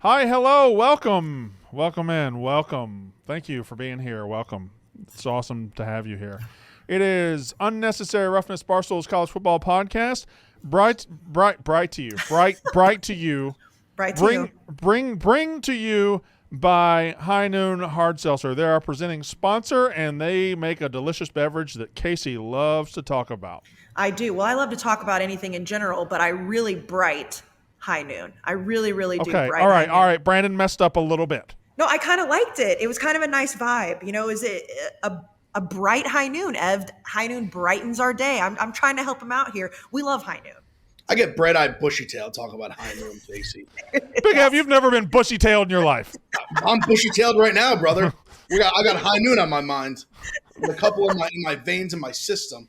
Hi, hello, welcome. Welcome in, welcome. Thank you for being here. Welcome. It's awesome to have you here. It is Unnecessary Roughness, Barstool's college football podcast. Bright to you. Bright to you. Bright to you. Bring to you by High Noon Hard Seltzer. They're our presenting sponsor, and they make a delicious beverage that Kayce loves to talk about. I do. Well, I love to talk about anything in general, but I really bright High Noon. I really do. Okay, bright all High Noon. right. Brandon messed up a little bit. No, I kind of liked it. It was kind of a nice vibe. You know, is it a bright High Noon? Ev, High Noon brightens our day. I'm trying to help him out here. We love High Noon. I get bright-eyed, bushy-tailed talking about High Noon, Kayce. Big Ev, you've never been bushy-tailed in your life. I'm bushy-tailed right now, brother. I got High Noon on my mind. With a couple in my veins in my system.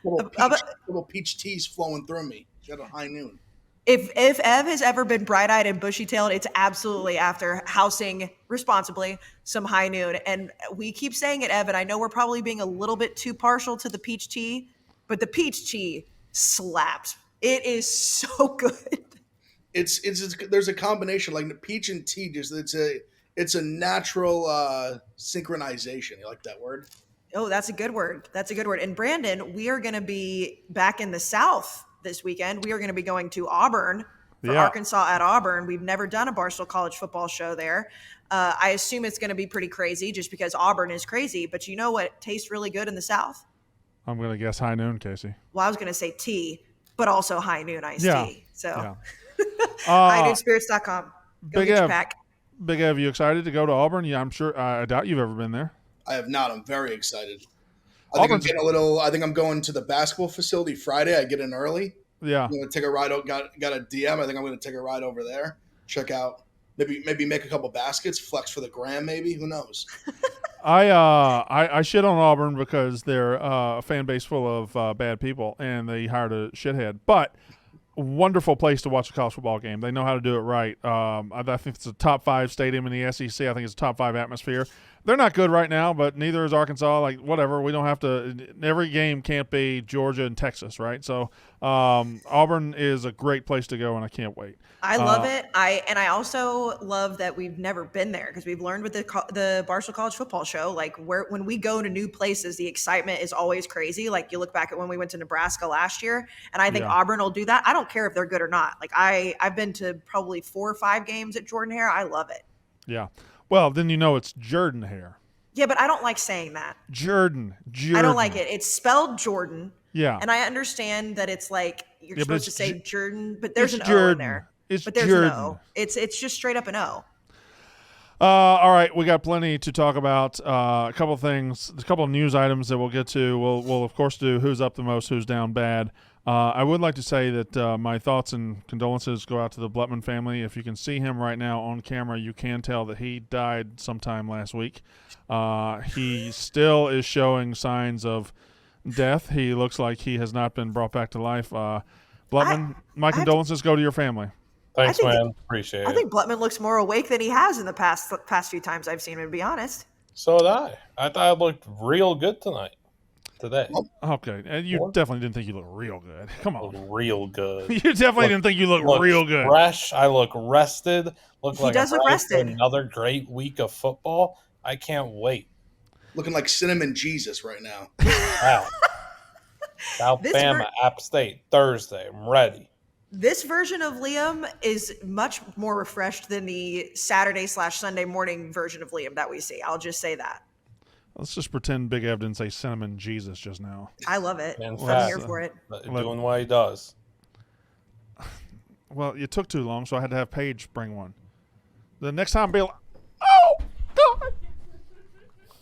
Little peach teas flowing through me. Got a High Noon. If Ev has ever been bright-eyed and bushy-tailed, it's absolutely after housing responsibly some High Noon. And we keep saying it, Ev, and I know we're probably being a little bit too partial to the peach tea, but the peach tea slaps. It is so good. It's there's a combination like peach and tea. It's a natural synchronization. You like that word? Oh, that's a good word. And Brandon, we are going to be back in the South this weekend. We are going to be going to Auburn for Arkansas at Auburn. We've never done a Barstool college football show there. I assume it's going to be pretty crazy just because Auburn is crazy. But you know what tastes really good in the South? I'm going to guess High Noon, Kayce. Well, I was going to say tea, but also High Noon iced tea. So highnoonspirits.com. Big Ev, Big Ev, you excited to go to Auburn? Yeah, I'm sure. I doubt you've ever been there. I have not. I'm very excited. I think I'm going to the basketball facility Friday. I get in early. Yeah. I'm going to take a ride. Got a DM. I think I'm going to take a ride over there. Check out. Maybe make a couple baskets. Flex for the gram. Maybe. Who knows? I shit on Auburn because they're a fan base full of bad people and they hired a shithead. But wonderful place to watch a college football game. They know how to do it right. I think it's a top 5 stadium in the SEC. I think it's a top 5 atmosphere. They're not good right now, but neither is Arkansas. Like, whatever. We don't have to – every game can't be Georgia and Texas, right? So Auburn is a great place to go, and I can't wait. I love it. I also love that we've never been there because we've learned with the Barstool College Football Show, like when we go to new places, the excitement is always crazy. Like you look back at when we went to Nebraska last year, and I think Auburn will do that. I don't care if they're good or not. Like I've been to probably 4 or 5 games at Jordan-Hare. I love it. Yeah. Well, then you know it's Jordan-Hare. Yeah, but I don't like saying that. Jordan. I don't like it. It's spelled Jordan. Yeah. And I understand that it's like you're supposed to say Jordan, but there's an Jordan. O in there. But there's Jordan. an O. It's just straight up an O. All right, we got plenty to talk about. A couple things, a couple of news items that we'll get to. We'll of course do who's up the most, who's down bad. I would like to say that my thoughts and condolences go out to the Blutman family. If you can see him right now on camera, you can tell that he died sometime last week. He still is showing signs of death. He looks like he has not been brought back to life. Blutman, my condolences go to your family. Thanks, man. Appreciate it. I think Blutman looks more awake than he has in the past few times I've seen him, to be honest. So did I. I thought I looked real good today. Okay. And you definitely didn't think you looked real good. Come on. Real good. You definitely didn't think you looked real good. Fresh. I look rested. He does look rested. Another great week of football. I can't wait. Looking like Cinnamon Jesus right now. Wow. Alabama, App State, Thursday. I'm ready. This version of Liam is much more refreshed than the Saturday/Sunday morning version of Liam that we see. I'll just say that. Let's just pretend Big Ev didn't say Cinnamon Jesus just now. I love it. I'm here for it. Doing what he does. Well, it took too long, so I had to have Paige bring one. The next time, be like, oh, God.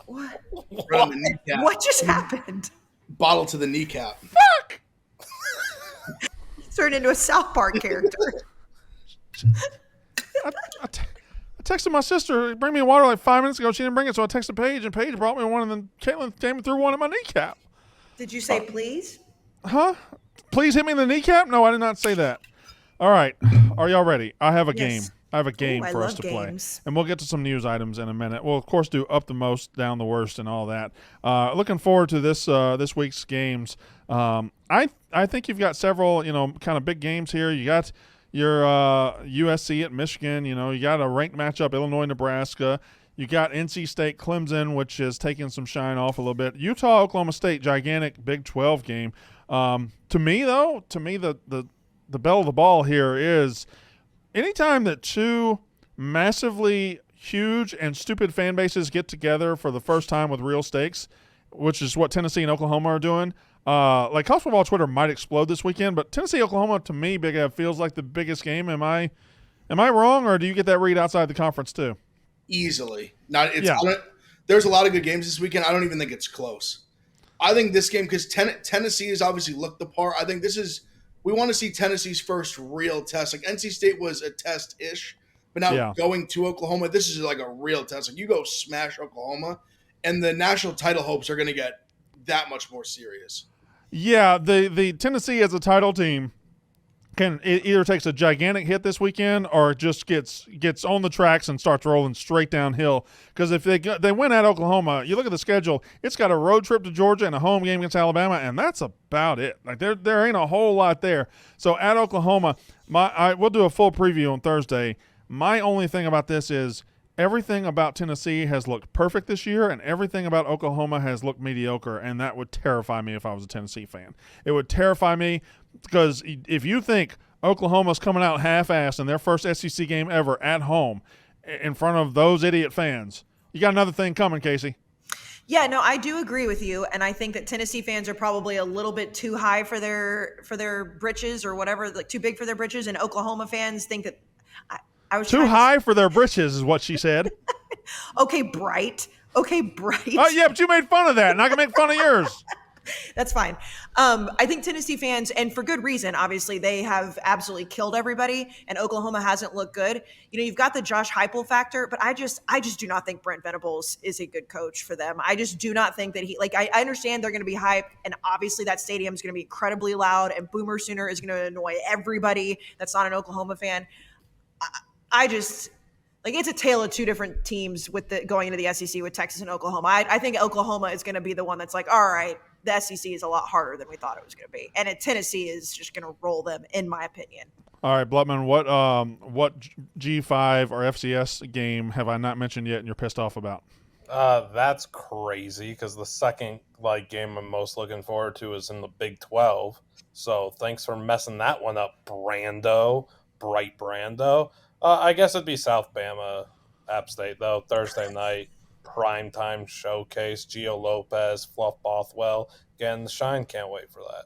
What? Right on the kneecap. What just happened? Bottle to the kneecap. Fuck! Turned into a South Park character. I texted my sister, bring me water like 5 minutes ago. She didn't bring it, so I texted Paige, and Paige brought me one, and then Caitlin came and threw one at my kneecap. Did you say please? Huh? Please hit me in the kneecap? No, I did not say that. All right. Are y'all ready? I have a game. I have a game for us to play. And we'll get to some news items in a minute. We'll, of course, do up the most, down the worst, and all that. Looking forward to this week's games. I think you've got several, kind of big games here. You got Your USC at Michigan. You know, you got a ranked matchup, Illinois, Nebraska. You got NC State, Clemson, which is taking some shine off a little bit. Utah, Oklahoma State, gigantic Big 12 game. To me, the bell of the ball here is anytime that two massively huge and stupid fan bases get together for the first time with real stakes, which is what Tennessee and Oklahoma are doing. Like college football Twitter might explode this weekend, but Tennessee Oklahoma to me, Big Ev, feels like the biggest game. Am I wrong, or do you get that read outside the conference too? Easily. There's a lot of good games this weekend. I don't even think it's close. I think this game, because Tennessee has obviously looked the part. I think we want to see Tennessee's first real test. Like NC State was a test-ish, but now going to Oklahoma, this is like a real test. Like you go smash Oklahoma, and the national title hopes are going to get that much more serious. Yeah, the Tennessee as a title team it either takes a gigantic hit this weekend or just gets on the tracks and starts rolling straight downhill. Because if they win at Oklahoma, you look at the schedule, it's got a road trip to Georgia and a home game against Alabama, and that's about it. Like there ain't a whole lot there. So at Oklahoma, we'll do a full preview on Thursday. My only thing about this is everything about Tennessee has looked perfect this year, and everything about Oklahoma has looked mediocre, and that would terrify me if I was a Tennessee fan. It would terrify me because if you think Oklahoma's coming out half-assed in their first SEC game ever at home in front of those idiot fans, you got another thing coming, Kayce. Yeah, no, I do agree with you, and I think that Tennessee fans are probably a little bit too high for their britches or whatever, like too big for their britches, and Oklahoma fans think that I was too high for their britches is what she said. Okay, bright. Oh, yeah, but you made fun of that, and I can make fun of yours. That's fine. I think Tennessee fans, and for good reason, obviously, they have absolutely killed everybody, and Oklahoma hasn't looked good. You know, you've got the Josh Heupel factor, but I just do not think Brent Venables is a good coach for them. I just do not think that I understand they're going to be hyped, and obviously that stadium is going to be incredibly loud, and Boomer Sooner is going to annoy everybody that's not an Oklahoma fan. I just it's a tale of two different teams going into the SEC with Texas and Oklahoma. I think Oklahoma is going to be the one that's like, all right, the SEC is a lot harder than we thought it was going to be, and Tennessee is just going to roll them, in my opinion. All right, Blutman, what G5 or FCS game have I not mentioned yet, and you're pissed off about? That's crazy because the second game I'm most looking forward to is in the Big 12. So thanks for messing that one up, Bright Brando. I guess it'd be South Bama, App State, though. Thursday night, primetime showcase. Gio Lopez, Fluff Bothwell. Again, the Shine can't wait for that.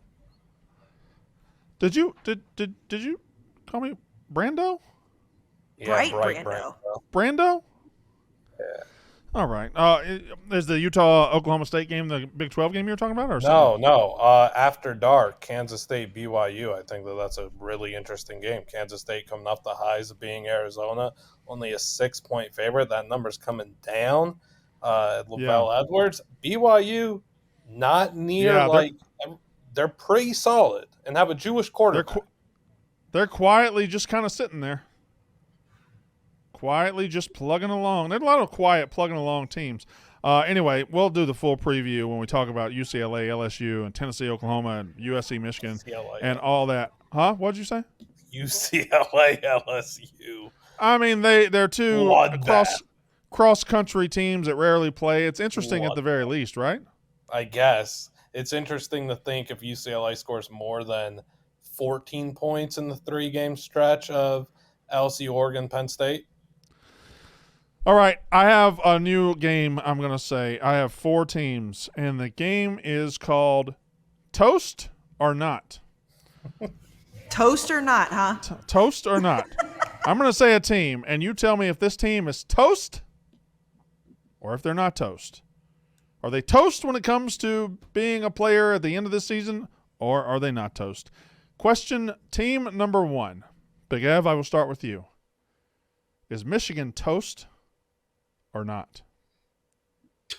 Did you call me Brando? Yeah, Bright Brando. Brando? Yeah. All right. Is the Utah-Oklahoma State game the Big 12 game you were talking about? Or No. After dark, Kansas State, BYU. I think that's a really interesting game. Kansas State coming off the highs of being Arizona, only a 6-point favorite. That number's coming down at LaVell Edwards. BYU, not near they're pretty solid and have a Jewish quarterback. They're quietly just kind of sitting there. Quietly just plugging along. There's a lot of quiet plugging along teams. Anyway, we'll do the full preview when we talk about UCLA, LSU, and Tennessee, Oklahoma, and USC, Michigan, and all that. Huh? What'd you say? UCLA, LSU. I mean, they're two cross-country teams that rarely play. It's interesting at the very least, right? I guess. It's interesting to think if UCLA scores more than 14 points in the 3-game stretch of LSU, Oregon, Penn State. All right, I have a new game I'm going to say. I have 4 teams, and the game is called Toast or Not. Toast or not, huh? Toast or not. I'm going to say a team, and you tell me if this team is toast or if they're not toast. Are they toast when it comes to being a player at the end of this season, or are they not toast? Question team number 1. Big Ev, I will start with you. Is Michigan toast or not?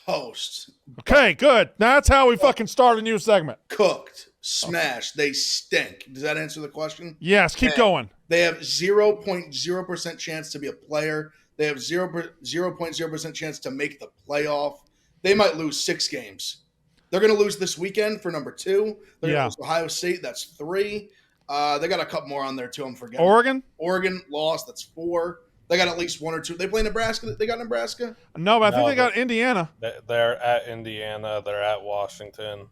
Toast. Okay, good. That's how we fucking start a new segment. Cooked. Smashed. They stink. Does that answer the question? Yes, keep going. They have 0.0% chance to be a player. They have 0.0% chance to make the playoff. They might lose 6 games. They're going to lose this weekend for number 2. They're going to lose Ohio State. That's 3. They got a couple more on there too. I'm forgetting. Oregon lost. That's 4. They got at least 1 or 2. They play Nebraska. They got Nebraska. No, but I think they got Indiana. They're at Indiana. They're at Washington.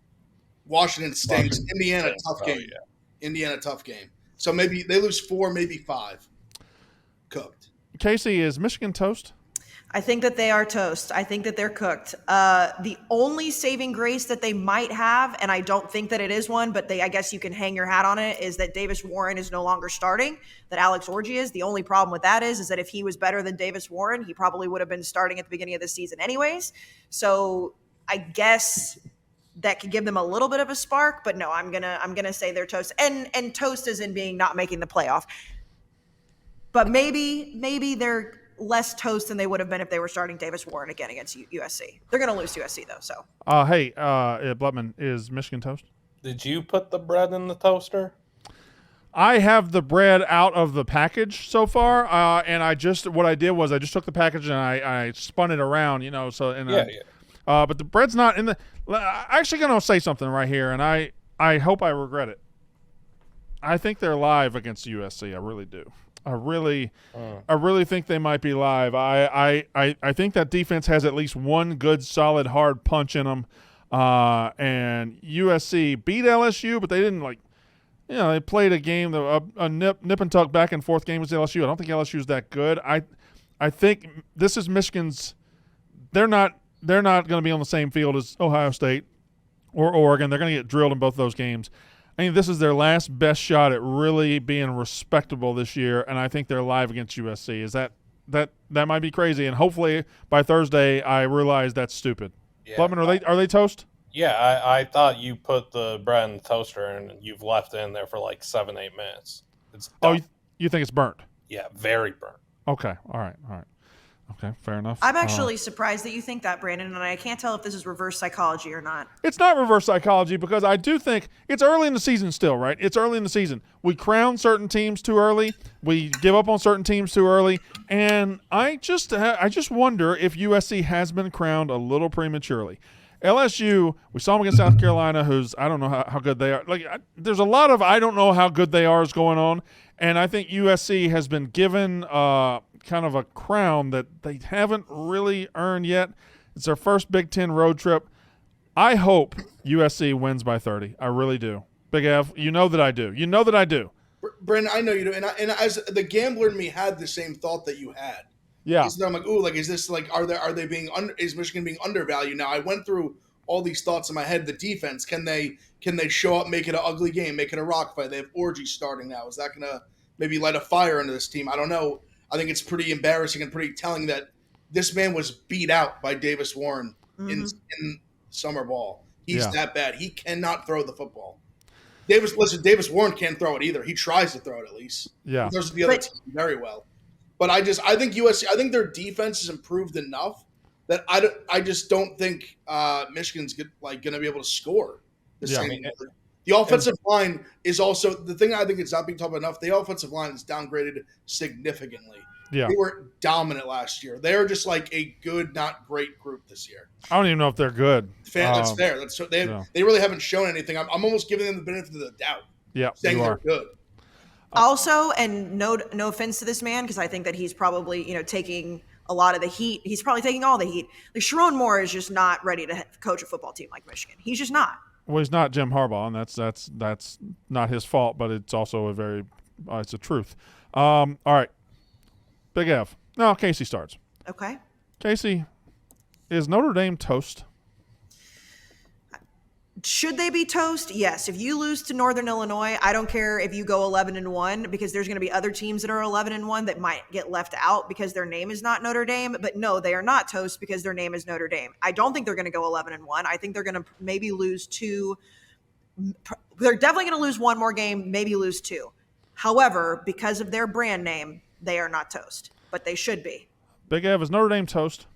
Washington stinks. Indiana, tough game. Yeah. Indiana, tough game. So maybe they lose 4, maybe 5. Cooked. Kayce, is Michigan toast? I think that they are toast. I think that they're cooked. The only saving grace that they might have, and I don't think that it is one, but I guess you can hang your hat on it, is that Davis Warren is no longer starting, that Alex Orji is. The only problem with that is that if he was better than Davis Warren, he probably would have been starting at the beginning of the season anyways. So I guess that could give them a little bit of a spark, but no, I'm gonna say they're toast. And toast is in being not making the playoff. But maybe they're less toast than they would have been if they were starting Davis Warren again against USC. They're going to lose to USC, though. So, hey, Blutman, is Michigan toast? Did you put the bread in the toaster? I have the bread out of the package so far, and what I did was I just took the package and I spun it around, So but the bread's not in the. I'm actually going to say something right here, and I hope I regret it. I think they're live against USC. I really do. I really think they might be live. I think that defense has at least one good, solid, hard punch in them. And USC beat LSU, but they didn't they played a game, a nip and tuck back and forth game with LSU. I don't think LSU's that good. I think this is Michigan's. They're not going to be on the same field as Ohio State or Oregon. They're going to get drilled in both those games. I think this is their last best shot at really being respectable this year, and I think they're live against USC. Is that might be crazy, and hopefully by Thursday I realize that's stupid. Yeah. Blutman, are they toast? Yeah, I thought you put the bread in the toaster and you've left it in there for like 7-8 minutes. It's done. You think it's burnt? Yeah, very burnt. Okay, all right. Okay, fair enough. I'm actually surprised that you think that, Brandon, and I can't tell if this is reverse psychology or not. It's not reverse psychology because I do think it's early in the season still, right? It's early in the season. We crown certain teams too early. We give up on certain teams too early. And I just wonder if USC has been crowned a little prematurely. LSU, we saw them against South Carolina, who's I don't know how good they are. There's a lot of I don't know how good they are is going on. And I think USC has been given kind of a crown that they haven't really earned yet. It's their first Big Ten road trip. I hope USC wins by 30. I really do. Big F, you know that I do. Brandon, I know you do. And as the gambler in me had the same thought that you had. Yeah. So I'm like, is this is Michigan being undervalued? Now I went through all these thoughts in my head. The defense, can they show up, make it an ugly game, make it a rock fight? They have Orji starting now. Is that going to maybe light a fire into this team? I don't know. I think it's pretty embarrassing and pretty telling that this man was beat out by Davis Warren in summer ball. He's that bad. He cannot throw the football. Davis Warren can't throw it either. He tries to throw it at least. Yeah. He throws the other team very well. But I think USC, I think their defense has improved enough that I just don't think Michigan's going to be able to score the same. The offensive line is also the thing. I think it's not being talked about enough. The offensive line is downgraded significantly. Yeah. They were dominant last year. They're just like a good, not great group this year. I don't even know if they're good. That's fair. They really haven't shown anything. I'm almost giving them the benefit of the doubt. Yeah, saying they're good. Also, and no offense to this man, because I think that he's probably taking a lot of the heat. He's probably taking all the heat. Sharon Moore is just not ready to coach a football team like Michigan. He's just not. Well, he's not Jim Harbaugh, and that's not his fault, but it's also it's a truth. All right, Big F. No, Kayce starts. Okay. Kayce, is Notre Dame toast? Should they be toast? Yes. If you lose to Northern Illinois, I don't care if you go 11-1 because there's going to be other teams that are 11-1 that might get left out because their name is not Notre Dame. But no, they are not toast because their name is Notre Dame. I don't think they're going to go 11-1. I think they're going to maybe lose 2. They're definitely going to lose 1 more game, maybe lose 2. However, because of their brand name, they are not toast, but they should be. Big Ev, is Notre Dame toast?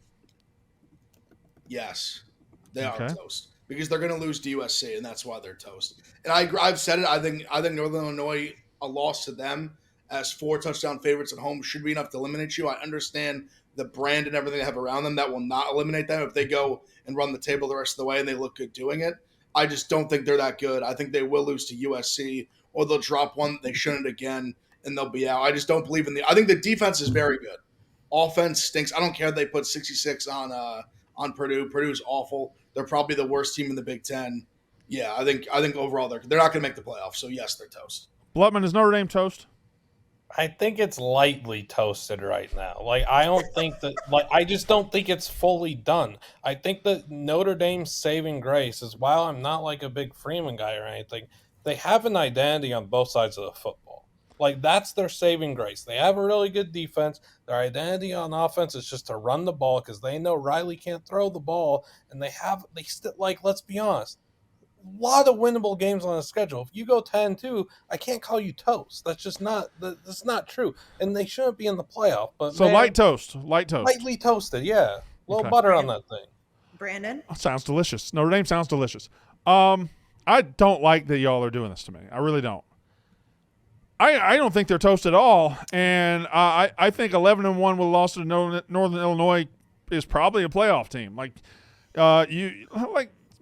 Yes, they are toast. Because they're going to lose to USC, and that's why they're toast. And I've said it. I think Northern Illinois, a loss to them as 4 touchdown favorites at home should be enough to eliminate you. I understand the brand and everything they have around them. That will not eliminate them if they go and run the table the rest of the way and they look good doing it. I just don't think they're that good. I think they will lose to USC or they'll drop one they shouldn't again, and they'll be out. I just don't believe in I think the defense is very good. Offense stinks. I don't care if they put 66 on Purdue. Purdue's awful. They're probably the worst team in the Big Ten. Yeah, I think overall they're not going to make the playoffs. So yes, they're toast. Blutman, is Notre Dame toast? I think it's lightly toasted right now. Like, I don't think that, like, I just don't think it's fully done. I think that Notre Dame's saving grace is, while I'm not like a big Freeman guy or anything, they have an identity on both sides of the football. Like, that's their saving grace. They have a really good defense. Their identity on offense is just to run the ball because they know Riley can't throw the ball. And they still, like, let's be honest, a lot of winnable games on the schedule. If you go 10-2, I can't call you toast. That's just that's not true. And they shouldn't be in the playoff. But so, man, light toast. Lightly toasted, yeah. A little Okay. butter on that thing. Brandon? Sounds delicious. Notre Dame sounds delicious. I don't like that y'all are doing this to me. I really don't. I don't think they're toast at all. And I think 11-1 with a loss to Northern Illinois is probably a playoff team.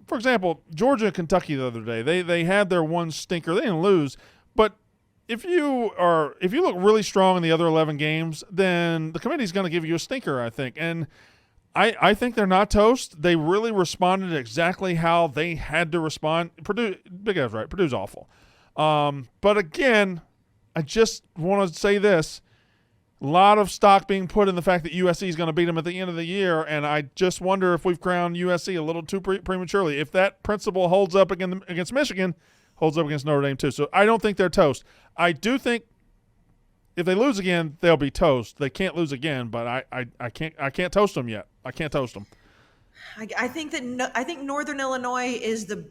For example, Georgia and Kentucky the other day, they had their one stinker. They didn't lose, but if you look really strong in the other 11 games, then the committee's going to give you a stinker, I think. And I think they're not toast. They really responded exactly how they had to respond. Purdue, Big Ev's right. Purdue's awful. But again, I just want to say this. A lot of stock being put in the fact that USC is going to beat them at the end of the year, and I just wonder if we've crowned USC a little too prematurely. If that principle holds up against Michigan, holds up against Notre Dame too. So I don't think they're toast. I do think if they lose again, they'll be toast. They can't lose again, but I can't toast them yet. I can't toast them. I think Northern Illinois is the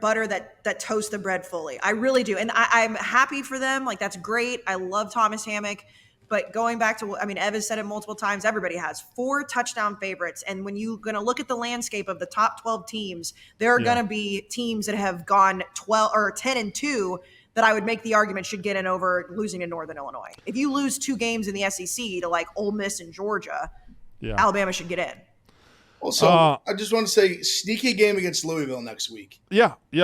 butter that toasts the bread fully. I really do, and I'm happy for them. Like, that's great. I love Thomas Hammock. But going back to, Ev has said it multiple times, everybody has 4 touchdown favorites. And when you're going to look at the landscape of the top 12 teams, there are going to be teams that have gone 10-2 that I would make the argument should get in over losing to Northern Illinois. If you lose 2 games in the SEC to like Ole Miss and Georgia, Alabama should get in. Also, I just want to say, sneaky game against Louisville next week. Yeah. They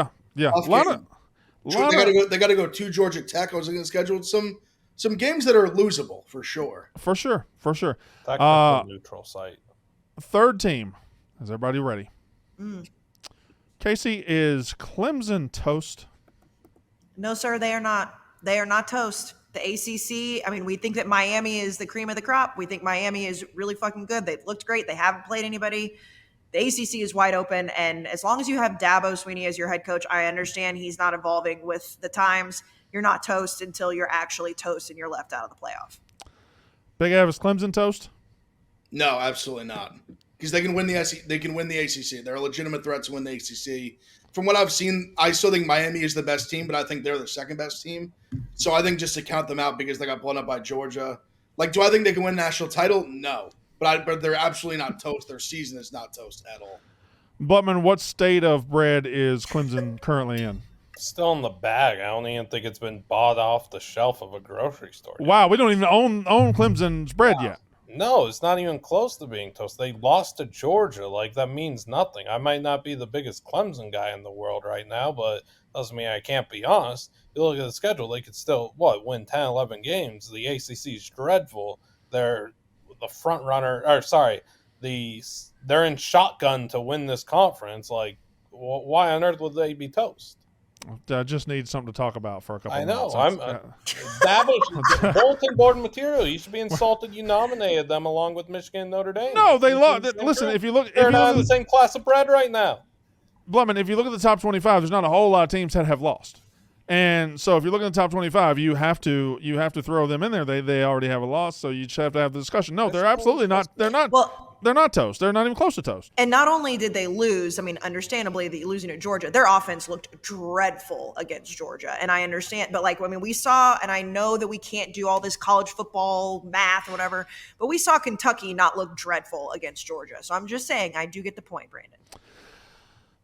got to go to Georgia Tech. I was going to schedule some games that are losable for sure. For sure. Technical neutral site. Third team. Is everybody ready? Kayce, is Clemson toast? No, sir, they are not. They are not toast. The ACC, we think that Miami is the cream of the crop. We think Miami is really fucking good. They've looked great. They haven't played anybody. The ACC is wide open, and as long as you have Dabo Swinney as your head coach, I understand he's not evolving with the times. You're not toast until you're actually toast and you're left out of the playoff. Big Ev, is Clemson toast? No, absolutely not. Because they can win the SEC, they can win the ACC. They're a legitimate threat to win the ACC. From what I've seen, I still think Miami is the best team, but I think they're the second best team. So I think just to count them out because they got blown up by Georgia. Like, do I think they can win a national title? No. But they're absolutely not toast. Their season is not toast at all. Butman, what state of bread is Clemson currently in? Still in the bag. I don't even think it's been bought off the shelf of a grocery store yet. Wow, we don't even own Clemson's bread yet. No, it's not even close to being toast. They lost to Georgia. Like, that means nothing. I might not be the biggest Clemson guy in the world right now, but doesn't mean I can't be honest. You look at the schedule, they could still, win 10, 11 games. The ACC is dreadful. They're the front runner, they're in shotgun to win this conference. Like, why on earth would they be toast? I just need something to talk about for a couple of minutes. I know. That bulletin board material. You should be insulted. You nominated them along with Michigan and Notre Dame. No, they lost. Listen, if you look, they're not in the same class of bread right now. Blumman, if you look at the top 25, there's not a whole lot of teams that have lost. And so if you're looking at the top 25, you have to throw them in there. They already have a loss, so you just have to have the discussion. No, they're absolutely not. They're not. Well, they're not toast. They're not even close to toast. And not only did they lose, understandably, losing to Georgia, their offense looked dreadful against Georgia. And I understand, but we saw, and I know that we can't do all this college football math or whatever, but we saw Kentucky not look dreadful against Georgia. So I'm just saying, I do get the point, Brandon.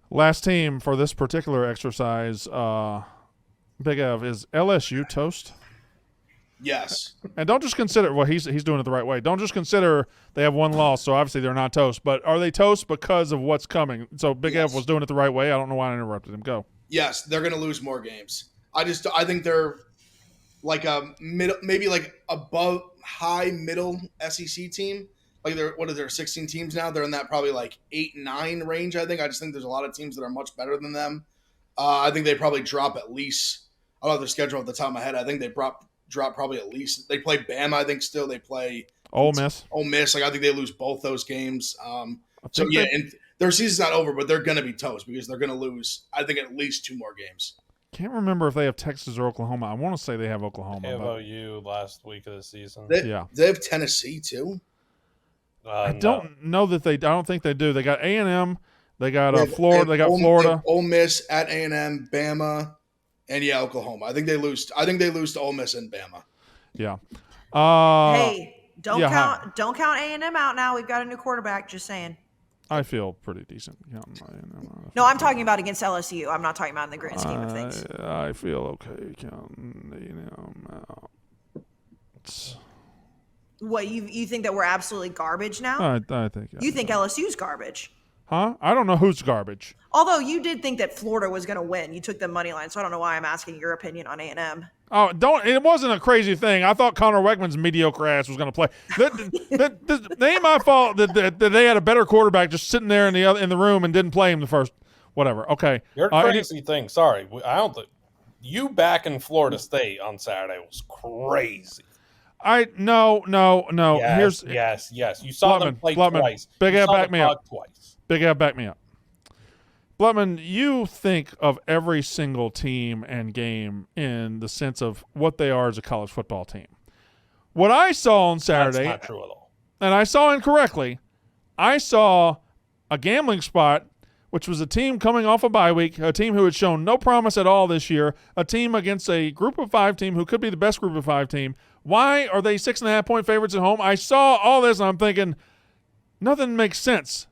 Last team for this particular exercise, Big Ev, is LSU toast? Yes. And don't just consider, he's doing it the right way. Don't just consider they have one loss, so obviously they're not toast. But are they toast because of what's coming? So Big Ev was doing it the right way. I don't know why I interrupted him. Go. Yes, they're going to lose more games. I think they're like a maybe like above high middle SEC team. Like what are there 16 teams now? They're in that probably like 8-9 range. I just think there's a lot of teams that are much better than them. I think they probably drop at least. I don't have their schedule off the top of my head. I think they drop probably at least. They play Bama. I think still they play Ole Miss. Ole Miss. Like I think they lose both those games. So yeah, and their season's not over, but they're going to be toast because they're going to lose. I think at least 2 more games. Can't remember if they have Texas or Oklahoma. I want to say they have Oklahoma. They have OU last week of the season. They have Tennessee too. I don't know that they. I don't think they do. They got A&M. They got Florida. They got Florida. Ole Miss at A&M, Bama, and Oklahoma. I think they lose to Ole Miss and Bama. Yeah. Hey, don't count A&M out now. We've got a new quarterback. Just saying. I feel pretty decent. No, I'm talking about against LSU. I'm not talking about in the grand scheme of things. I feel okay counting A&M out. What, you think that we're absolutely garbage now? I think. You think LSU's garbage? Huh? I don't know who's garbage. Although you did think that Florida was going to win. You took the money line, so I don't know why I'm asking your opinion on A&M. Oh, it wasn't a crazy thing. I thought Connor Weckman's mediocre ass was going to play. It ain't my fault that they had a better quarterback just sitting there in the room and didn't play him the first whatever. Okay. Your crazy thing. Sorry, I don't think you back in Florida State on Saturday was crazy. No. Yes. You saw them play twice. Big Ab, back me up. Twice. Big Ab, back me up. Blutman, you think of every single team and game in the sense of what they are as a college football team. What I saw on Saturday, that's not true at all. And I saw incorrectly, I saw a gambling spot, which was a team coming off a bye week, a team who had shown no promise at all this year, a team against a group of 5 team who could be the best group of 5 team. Why are they 6.5-point favorites at home? I saw all this, and I'm thinking, nothing makes sense.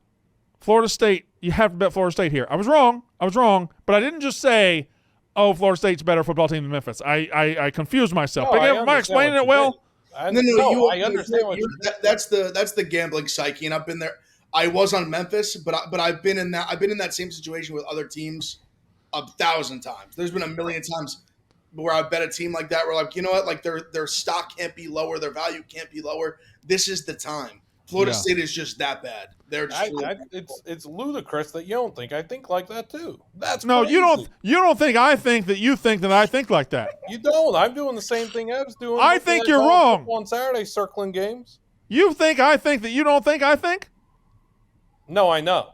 Florida State, you have to bet Florida State here. I was wrong, but I didn't just say, oh, Florida State's a better football team than Memphis. I confused myself. Am I explaining it well? I understand what you did. That's the gambling psyche, and I've been there. I was on Memphis, but I've been in that same situation with other teams 1,000 times. There's been a million times where I bet a team like that. We're like, you know what? Like their stock can't be lower, their value can't be lower. This is the time. Florida State is just that bad. They're just it's ludicrous that you don't think I think like that too. That's no, crazy. you don't think I think that you think that I think like that. You don't. I'm doing the same thing I was doing. I think you're wrong. On Saturday, circling games. You think I think that you don't think I think? No, I know.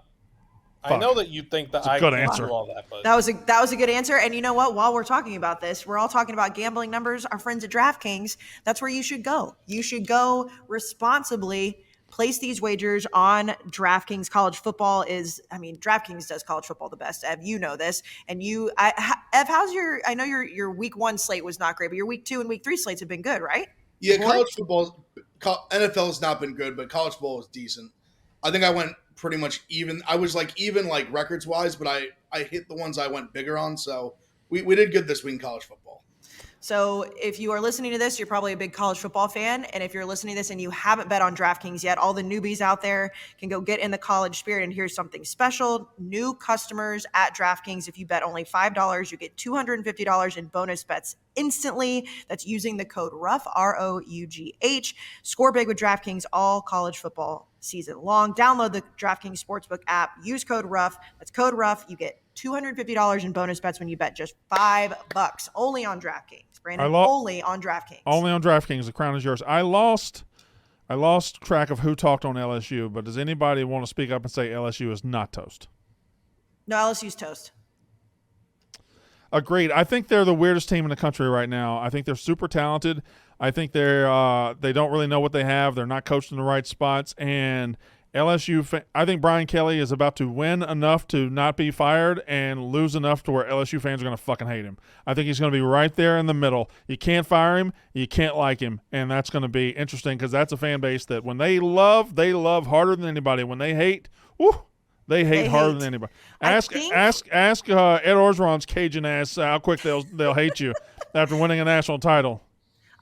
Fuck. I know that you think that I can answer. do all that. But that was a good answer. And you know what? While we're talking about this, we're all talking about gambling numbers. Our friends at DraftKings, that's where you should go. You should go responsibly. Place these wagers on DraftKings. College football DraftKings does college football the best. Ev, you know this. And Ev, I know your week 1 slate was not great, but your week 2 and week 3 slates have been good, right? Yeah, college football, NFL has not been good, but college football is decent. I think I went pretty much even. I was like even like records wise, but I hit the ones I went bigger on. So we did good this week in college football. So if you are listening to this, you're probably a big college football fan. And if you're listening to this and you haven't bet on DraftKings yet, all the newbies out there can go get in the college spirit. And here's something special. New customers at DraftKings, if you bet only $5, you get $250 in bonus bets instantly. That's using the code ROUGH, ROUGH. Score big with DraftKings all college football season long. Download the DraftKings Sportsbook app. Use code ROUGH. That's code ROUGH. You get $250 in bonus bets when you bet just $5 only on DraftKings. Brandon, only on DraftKings. Only on DraftKings. The crown is yours. I lost track of who talked on LSU, but does anybody want to speak up and say LSU is not toast? No, LSU's toast. Agreed. I think they're the weirdest team in the country right now. I think they're super talented. I think they don't really know what they have. They're not coached in the right spots. And LSU, I think Brian Kelly is about to win enough to not be fired and lose enough to where LSU fans are going to fucking hate him. I think he's going to be right there in the middle. You can't fire him. You can't like him. And that's going to be interesting because that's a fan base that when they love harder than anybody. When they hate, they hate harder than anybody. Ask Ed Orgeron's Cajun ass how quick they'll hate you after winning a national title.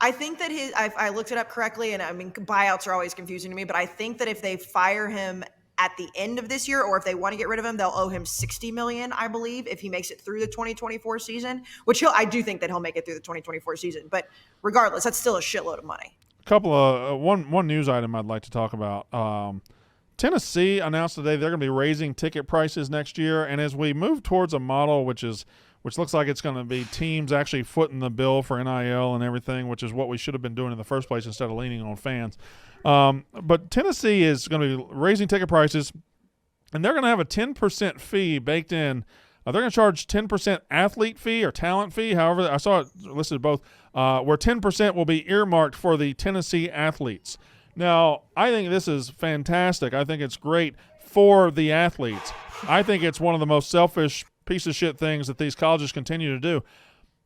I think that I looked it up correctly, and I mean, buyouts are always confusing to me, but I think that if they fire him at the end of this year, or if they want to get rid of him, they'll owe him $60 million, I believe, if he makes it through the 2024 season, which I do think that he'll make it through the 2024 season. But regardless, that's still a shitload of money. Couple of one news item I'd like to talk about. Tennessee announced today they're going to be raising ticket prices next year, and as we move towards a model which looks like it's going to be teams actually footing the bill for NIL and everything, which is what we should have been doing in the first place instead of leaning on fans. But Tennessee is going to be raising ticket prices, and they're going to have a 10% fee baked in. They're going to charge 10% athlete fee or talent fee, however, I saw it listed both, where 10% will be earmarked for the Tennessee athletes. Now, I think this is fantastic. I think it's great for the athletes. I think it's one of the most selfish piece of shit things that these colleges continue to do.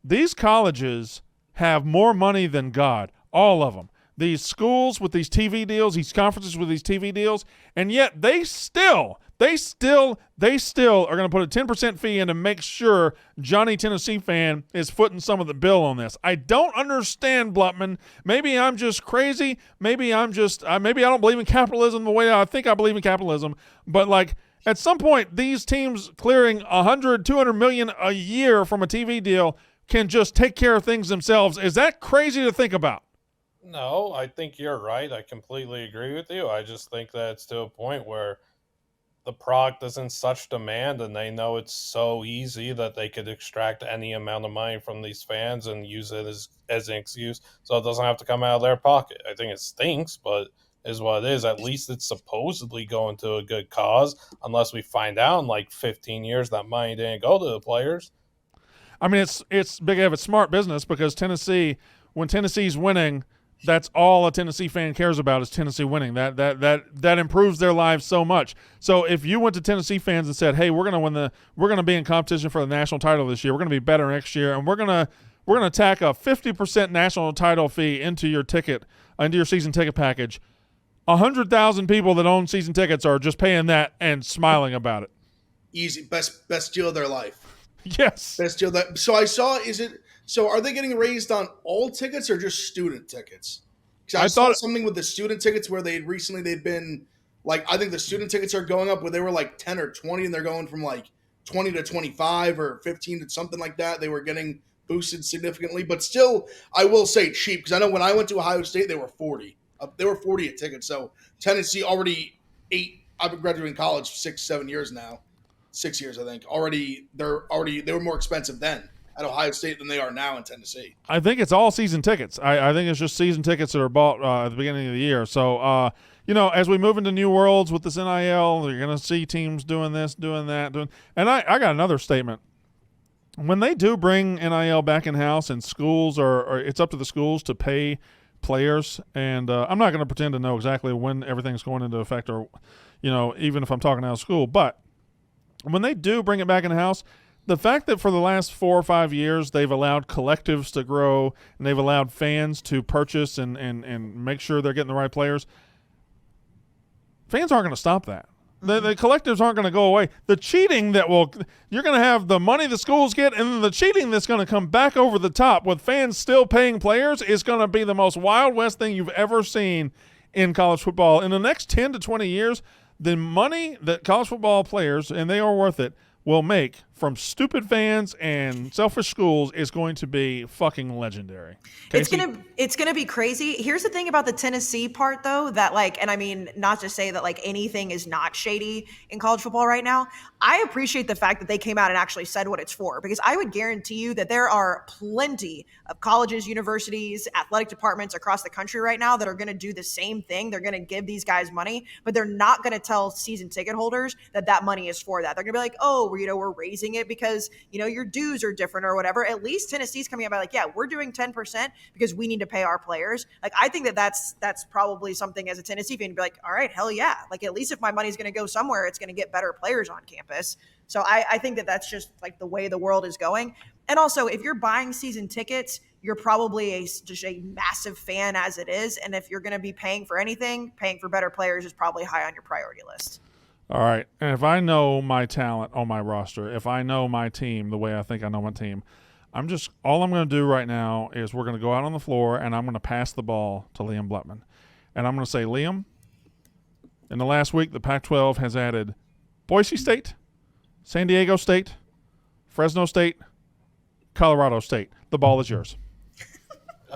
These colleges have more money than God, all of them. These schools with these TV deals, these conferences with these TV deals, and yet they still are going to put a 10% fee in to make sure Johnny Tennessee fan is footing some of the bill on this. I don't understand, Blutman. Maybe I'm just crazy. Maybe I don't believe in capitalism the way I think I believe in capitalism. But like at some point, these teams clearing $100-200 million a year from a TV deal can just take care of things themselves. Is that crazy to think about? No, I think you're right. I completely agree with you. I just think that it's to a point where the product is in such demand and they know it's so easy that they could extract any amount of money from these fans and use it as an excuse so it doesn't have to come out of their pocket. I think it stinks, but is what it is. At least it's supposedly going to a good cause, unless we find out in like 15 years that money didn't go to the players. I mean, it's big of a smart business because when Tennessee's winning, that's all a Tennessee fan cares about is Tennessee winning. That improves their lives so much. So if you went to Tennessee fans and said, "Hey, we're gonna be in competition for the national title this year. We're gonna be better next year, and we're gonna tack a 50% national title fee into your season ticket package," 100,000 people that own season tickets are just paying that and smiling about it. Easy, best deal of their life. Yes, best deal that. So I saw. So are they getting raised on all tickets or just student tickets? Because I saw something with the student tickets where they'd been like, I think the student tickets are going up where they were like 10 or 20 and they're going from like 20 to 25 or 15 to something like that. They were getting boosted significantly, but still, I will say cheap because I know when I went to Ohio State, they were 40. They were 40 a ticket. So Tennessee already I've been graduating college 6-7 years now. 6 years, I think. They were more expensive then at Ohio State than they are now in Tennessee. I think it's all season tickets. I think it's just season tickets that are bought at the beginning of the year. So, as we move into new worlds with this NIL, you're going to see teams doing this, doing that. And I got another statement. When they do bring NIL back in-house and schools or it's up to the schools to pay players, and I'm not going to pretend to know exactly when everything's going into effect or, even if I'm talking out of school, but when they do bring it back in-house, the fact that for the last 4 or 5 years they've allowed collectives to grow and they've allowed fans to purchase and make sure they're getting the right players, fans aren't going to stop that. The collectives aren't going to go away. The cheating you're going to have the money the schools get, and the cheating that's going to come back over the top with fans still paying players is going to be the most Wild West thing you've ever seen in college football. In the next 10 to 20 years, the money that college football players, and they are worth it, will make from stupid fans and selfish schools is going to be fucking legendary. Kayce? It's gonna be crazy. Here's the thing about the Tennessee part though, that and I mean, not to say that anything is not shady in college football right now. I appreciate the fact that they came out and actually said what it's for, because I would guarantee you that there are plenty of colleges, universities, athletic departments across the country right now that are gonna do the same thing. They're gonna give these guys money, but they're not gonna tell season ticket holders that money is for that. They're gonna be like, oh, we're raising it because your dues are different or whatever. At least Tennessee's coming out by we're doing 10% because we need to pay our players. I think that's probably something as a Tennessee fan to be like, all right, hell yeah. At least if my money's going to go somewhere, it's going to get better players on campus. So I think that's just the way the world is going. And also, if you're buying season tickets, you're probably just a massive fan as it is. And if you're going to be paying for anything, paying for better players is probably high on your priority list. All right. And if I know my talent on my roster, if I know my team the way I think I know my team, all I'm going to do right now is we're going to go out on the floor and I'm going to pass the ball to Liam Blutman. And I'm going to say, Liam, In the last week, the Pac-12 has added Boise State, San Diego State, Fresno State, Colorado State. The ball is yours.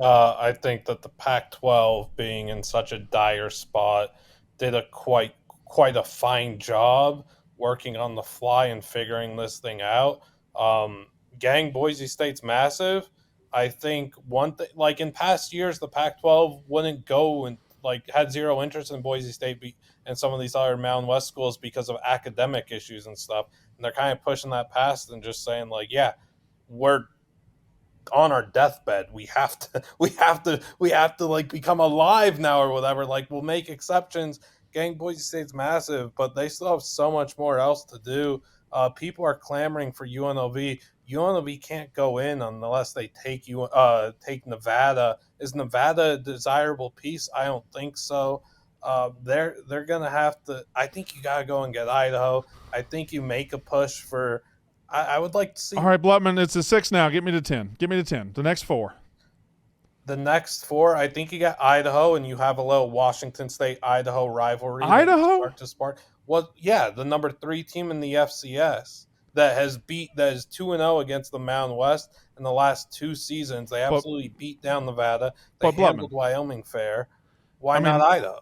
I think that the Pac-12, being in such a dire spot, did a quite a fine job working on the fly and figuring this thing out. Gang, Boise State's massive. I think one thing, like in past years, the Pac-12 wouldn't go and had zero interest in Boise State and some of these other Mountain West schools because of academic issues and stuff. And they're kind of pushing that past and just saying yeah, we're on our deathbed. We have to become alive now or whatever. We'll make exceptions. Gang, Boise State's massive, but they still have so much more else to do. People are clamoring for UNLV. UNLV can't go in unless they take Nevada. Is Nevada a desirable piece? I don't think so. They're gonna have to. I think you gotta go and get Idaho. I think you make a push for. I would like to see. All right, Blutman, it's a 6 now. Get me to 10. Give me to 10. The next 4. The next 4, I think you got Idaho, and you have a little Washington State-Idaho rivalry. Idaho? Spark. Well, yeah, the number 3 team in the FCS that is 2-0 against the Mountain West in the last 2 seasons. They absolutely beat down Nevada. They handled Wyoming fair. Why not Idaho?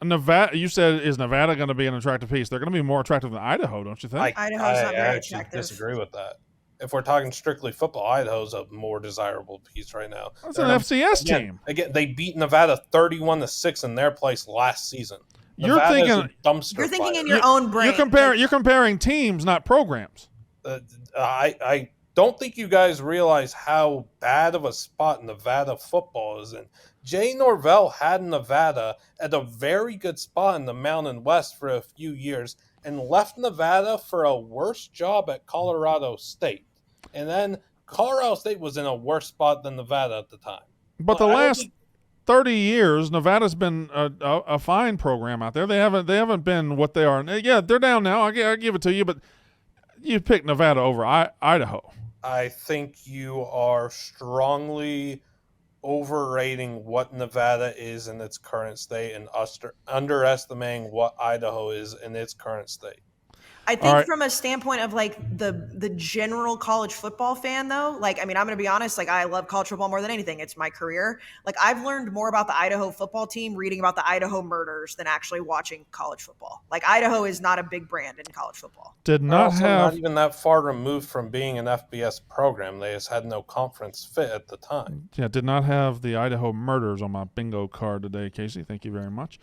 Nevada, you said, is Nevada going to be an attractive piece? They're going to be more attractive than Idaho, don't you think? Idaho's not very actually attractive. Disagree with that. If we're talking strictly football, Idaho's a more desirable piece right now. That's an FCS team. Again, they beat Nevada 31-6 in their place last season. You're thinking in your own brain. You're comparing teams, not programs. I don't think you guys realize how bad of a spot Nevada football is in. Jay Norvell had Nevada at a very good spot in the Mountain West for a few years and left Nevada for a worse job at Colorado State. And then Colorado State was in a worse spot than Nevada at the time. But the last 30 years, Nevada's been a fine program out there. They haven't been what they are. Yeah, they're down now. I give it to you, but you picked Nevada over Idaho. I think you are strongly overrating what Nevada is in its current state and underestimating what Idaho is in its current state. I think from a standpoint of the general college football fan though, I'm going to be honest, I love college football more than anything. It's my career. I've learned more about the Idaho football team reading about the Idaho murders than actually watching college football. Idaho is not a big brand in college football. Not even that far removed from being an FBS program. They just had no conference fit at the time. Yeah, did not have the Idaho murders on my bingo card today, Kayce. Thank you very much.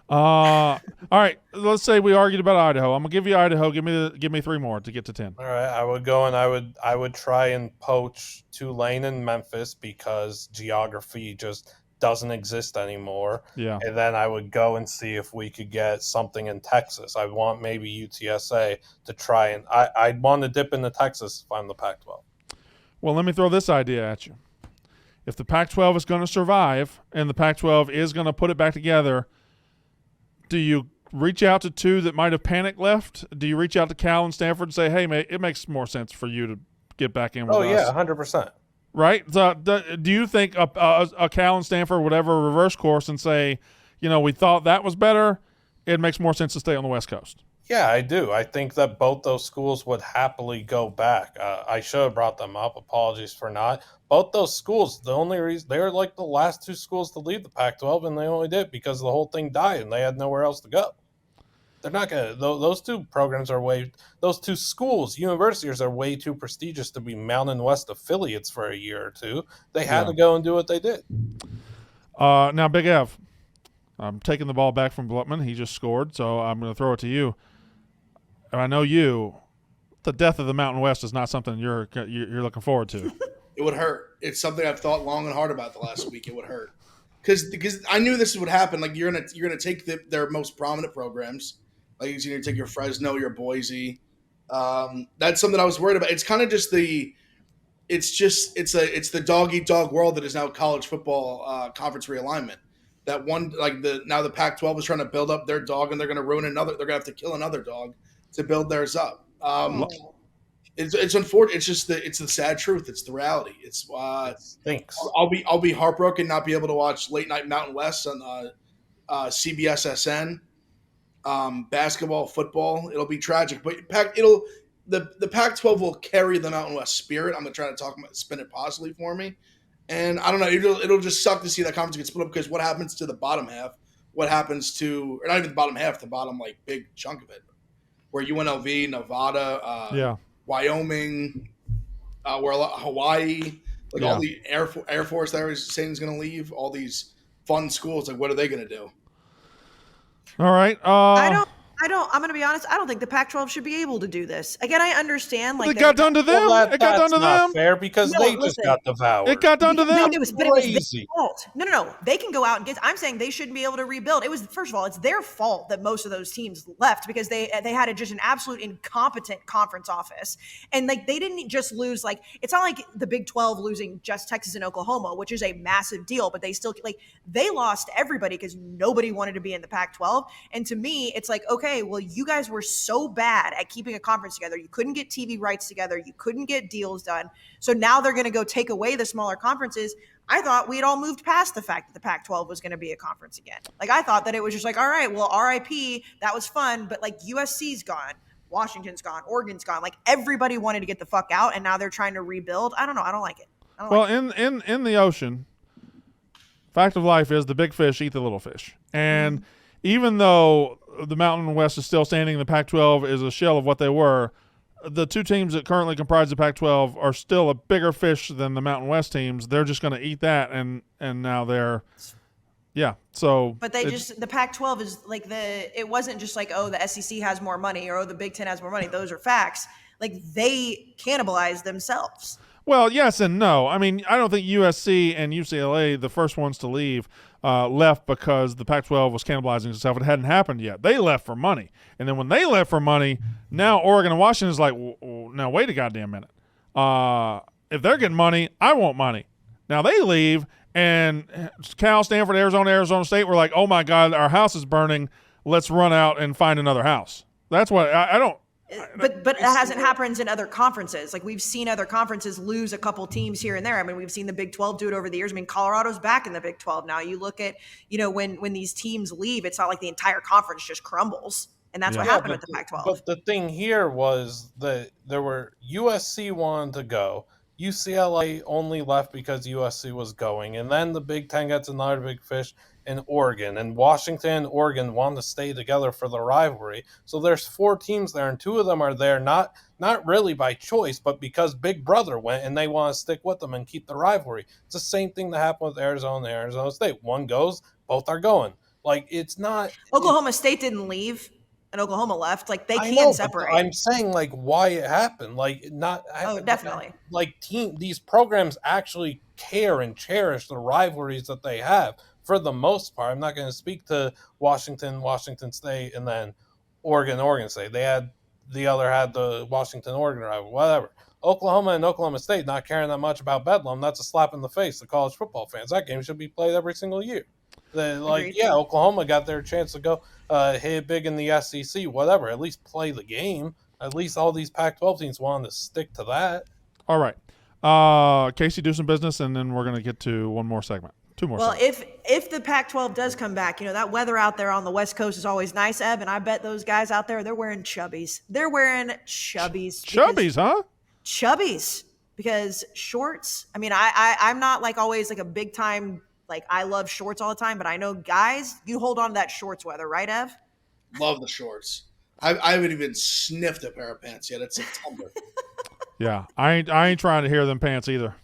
All right, let's say we argued about Idaho. I'm gonna give you Idaho. Give me 3 more to get to 10. All right, I would go and I would try and poach Tulane and Memphis because geography just doesn't exist anymore. Yeah, and then I would go and see if we could get something in Texas. I want maybe UTSA to try and I'd want to dip into Texas if I'm the Pac-12. Well, let me throw this idea at you. If the Pac-12 is going to survive and the Pac-12 is going to put it back together, do you reach out to 2 that might have panic left? Do you reach out to Cal and Stanford and say, hey, mate, it makes more sense for you to get back in with us? Oh, yeah, 100%. Right? So, do you think a Cal and Stanford would ever reverse course and say, we thought that was better, it makes more sense to stay on the West Coast? Yeah, I do. I think that both those schools would happily go back. I should have brought them up. Apologies for not. Both those schools, the only reason they were the last 2 schools to leave the Pac-12, and they only did because the whole thing died and they had nowhere else to go. They're not gonna. Those 2 programs are those 2 schools, universities are way too prestigious to be Mountain West affiliates for a year or 2. They had to go and do what they did. Now, Big Ev, I'm taking the ball back from Blutman. He just scored, so I'm going to throw it to you. And I know the death of the Mountain West is not something you're looking forward to. It would hurt. It's something I've thought long and hard about the last week. It would hurt because I knew this would happen. You're gonna take their most prominent programs. You're gonna take your Fresno, your Boise. That's something I was worried about. It's kind of just it's the dog eat dog world that is now college football conference realignment. That one now the Pac-12 is trying to build up their dog and they're gonna ruin another. They're gonna have to kill another dog to build theirs up. It's unfortunate. It's just it's the sad truth. It's the reality. It's Thanks. I'll be heartbroken not be able to watch late night Mountain West on CBS SN. basketball, football. It'll be tragic, but the Pac-12 will carry the Mountain West spirit. I'm gonna try to spin it positively for me, and I don't know. It'll just suck to see that conference get split up because what happens to the bottom half? What happens to, or not even the bottom half, the bottom like big chunk of it, where UNLV, Nevada, Wyoming, where Hawaii, like all the Air Force that I was saying is going to leave, all these fun schools, like what are they going to do? All right. I'm going to be honest. I don't think the Pac-12 should be able to do this. Again, I understand. Like it got done to them. It got done to them. Fair because they just got devoured. It got done to them. It was their fault. No. They can go out and get. I'm saying they shouldn't be able to rebuild. It was, first of all, it's their fault that most of those teams left because they had just an absolute incompetent conference office, and like they didn't just lose. Like it's not like the Big 12 losing just Texas and Oklahoma, which is a massive deal, but they still they lost everybody because nobody wanted to be in the Pac-12. And to me, it's like, okay, well, you guys were so bad at keeping a conference together. You couldn't get TV rights together. You couldn't get deals done. So now they're going to go take away the smaller conferences. I thought we had all moved past the fact that the Pac-12 was going to be a conference again. Like I thought that it was just like, all right, well, RIP, that was fun, but like USC's gone. Washington's gone. Oregon's gone. Like everybody wanted to get the fuck out, and now they're trying to rebuild. I don't know. I don't like it. In the ocean, fact of life is the big fish eat the little fish. And even though the Mountain West is still standing, the Pac-12 is a shell of what they were, the two teams that currently comprise the Pac-12 are still a bigger fish than the Mountain West teams. They're just going to eat that, and now they're so. But the Pac-12 is like it wasn't just like, oh, the SEC has more money or the Big Ten has more money. Those are facts. Like they cannibalized themselves. Well, yes and no. I mean, I don't think USC and UCLA, the first ones to leave, left because the Pac-12 was cannibalizing itself. It hadn't happened yet. They left for money. And then when they left for money, now Oregon and Washington is like, now wait a goddamn minute. If they're getting money, I want money. Now they leave, and Cal, Stanford, Arizona State were like, oh, my God, our house is burning. Let's run out and find another house. That's what I don't. But it hasn't happened in other conferences. Like we've seen other conferences lose a couple teams here and there. I mean, we've seen the Big 12 do it over the years. I mean, Colorado's back in the Big 12 now. You look at, when these teams leave, it's not like the entire conference just crumbles. And that's what happened with the Pac-12. But the thing here was that there were USC wanted to go. UCLA only left because USC was going. And then the Big Ten gets another big fish in Oregon. And Washington and Oregon want to stay together for the rivalry. So there's 4 teams there, and 2 of them are there not really by choice, but because Big Brother went and they want to stick with them and keep the rivalry. It's the same thing that happened with Arizona and Arizona State. One goes, both are going. Like, it's not... Oklahoma State didn't leave. And Oklahoma left. Like they can separate. I'm saying like why it happened. Like not. Oh, definitely. Like these programs actually care and cherish the rivalries that they have for the most part. I'm not going to speak to Washington State, and then Oregon State. Had the Washington Oregon rivalry, whatever. Oklahoma and Oklahoma State not caring that much about Bedlam. That's a slap in the face to college football fans. That game should be played every single year. Oklahoma got their chance to go hit it big in the SEC, whatever. At least play the game. At least all these Pac-12 teams wanted to stick to that. All right. Kayce, do some business, and then we're going to get to one more segment. 2 more segments. Well, if the Pac-12 does come back, that weather out there on the West Coast is always nice, Eb, and I bet those guys out there, they're wearing chubbies. They're wearing chubbies. Chubbies, huh? Chubbies. Because shorts, I mean, I'm not like always like a big time, like I love shorts all the time, but I know guys, you hold on to that shorts weather, right, Ev? Love the shorts. I haven't even sniffed a pair of pants yet. It's September. Yeah, I ain't trying to hear them pants either.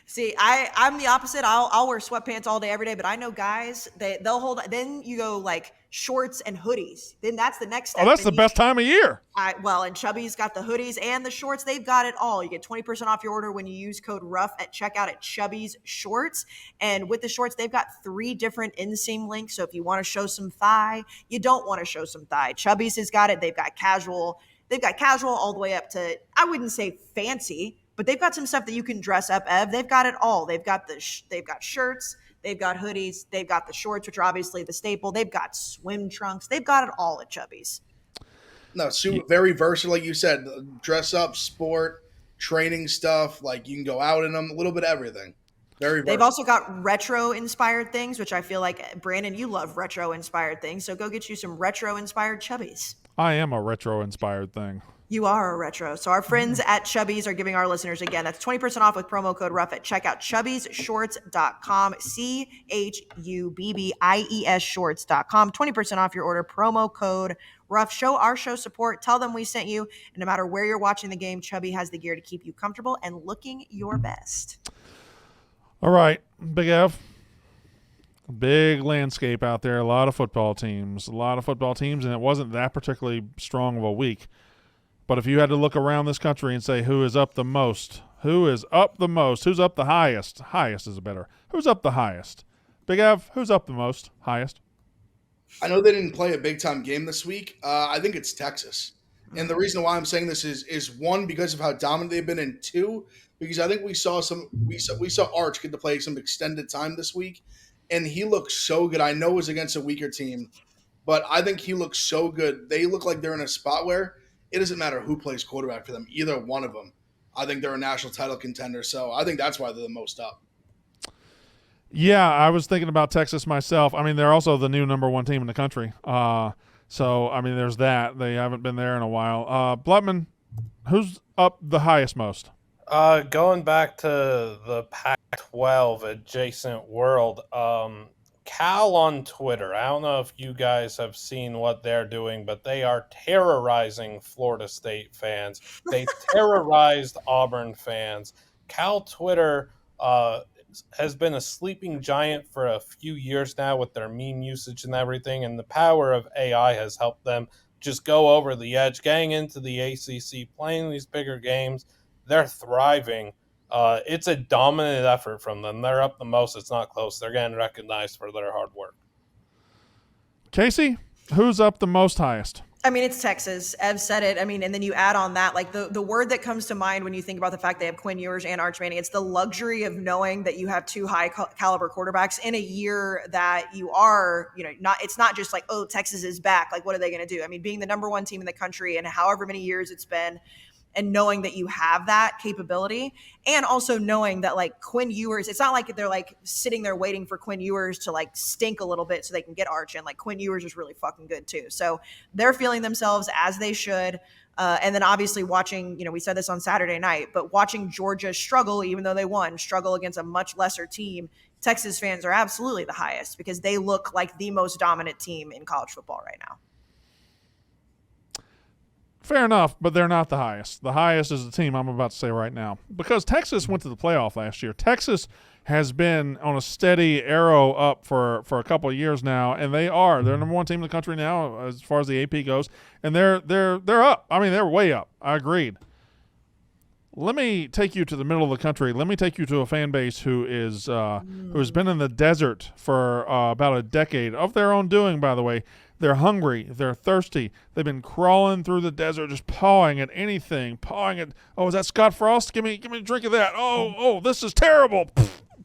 See, I'm the opposite. I'll wear sweatpants all day, every day. But I know guys, they'll hold. Then you go like shorts and hoodies. Then that's the next step. Oh, that's the best time of year. And Chubby's got the hoodies and the shorts. They've got it all. You get 20% off your order when you use code RUFF at checkout at Chubby's Shorts. And with the shorts, they've got 3 different inseam links. So if you want to show some thigh, you don't want to show some thigh. Chubby's has got it. They've got casual. They've got casual all the way up to, I wouldn't say fancy, but they've got some stuff that you can dress up, Ev. They've got it all. They've got they've got shirts, they've got hoodies, they've got the shorts, which are obviously the staple. They've got swim trunks. They've got it all at Chubby's. No, very versatile, like you said. Dress up, sport, training stuff. Like you can go out in them. A little bit of everything. Very They've versatile. also got retro inspired things, which I feel like, Brandon, you love retro inspired things. So go get you some retro inspired Chubbies. I am a retro inspired thing. You are a retro. So our friends at Chubbies are giving our listeners, again, that's 20% off with promo code RUFF at checkout. ChubbiesShorts.com. CHUBBIES Shorts.com. 20% off your order. Promo code RUFF. Show our show support. Tell them we sent you. And no matter where you're watching the game, Chubby has the gear to keep you comfortable and looking your best. All right, Big F. Big landscape out there. A lot of football teams. And it wasn't that particularly strong of a week. But if you had to look around this country and say who is up the most, who's up the highest? Highest is better. Who's up the highest? Big Av, who's up the most? Highest? I know they didn't play a big-time game this week. I think it's Texas. And the reason why I'm saying this is one, because of how dominant they've been, and two, because I think we saw Arch get to play some extended time this week, and he looked so good. I know it was against a weaker team, but I think he looks so good. They look like they're in a spot where it doesn't matter who plays quarterback for them, either one of them. I think they're a national title contender, so I think that's why they're the most up. Yeah, I was thinking about Texas myself. I mean, they're also the new number one team in the country. So, I mean, there's that. They haven't been there in a while. Blutman, who's up the highest most? Going back to the Pac-12 adjacent world, Cal on Twitter. I don't know if you guys have seen what they're doing, but they are terrorizing Florida State fans. They terrorized Auburn fans. Cal Twitter has been a sleeping giant for a few years now with their meme usage and everything, and the power of AI has helped them just go over the edge, getting into the ACC, playing these bigger games. They're thriving. It's a dominant effort from them. They're up the most. It's not close. They're getting recognized for their hard work. Kayce, who's up the most highest? I mean, it's Texas. Ev said it. I mean, and then you add on that, like the word that comes to mind when you think about the fact they have Quinn Ewers and Arch Manning, it's the luxury of knowing that you have two high caliber quarterbacks in a year that you are, it's not just like, oh, Texas is back. Like, what are they going to do? I mean, being the number one team in the country and however many years it's been, and knowing that you have that capability, and also knowing that like Quinn Ewers, it's not like they're like sitting there waiting for Quinn Ewers to like stink a little bit so they can get Arch in. Like Quinn Ewers is really fucking good too. So they're feeling themselves as they should. And then obviously watching, we said this on Saturday night, but watching Georgia struggle, even though they won, struggle against a much lesser team, Texas fans are absolutely the highest because they look like the most dominant team in college football right now. Fair enough, but they're not the highest. The highest is the team I'm about to say right now. Because Texas went to the playoff last year. Texas has been on a steady arrow up for a couple of years now, and they're number one team in the country now as far as the AP goes, and they're up. I mean, they're way up. I agreed. Let me take you to the middle of the country. Let me take you to a fan base who has been in the desert for about a decade of their own doing, by the way. They're hungry. They're thirsty. They've been crawling through the desert, just pawing at anything. Oh, is that Scott Frost? Give me a drink of that. Oh, this is terrible.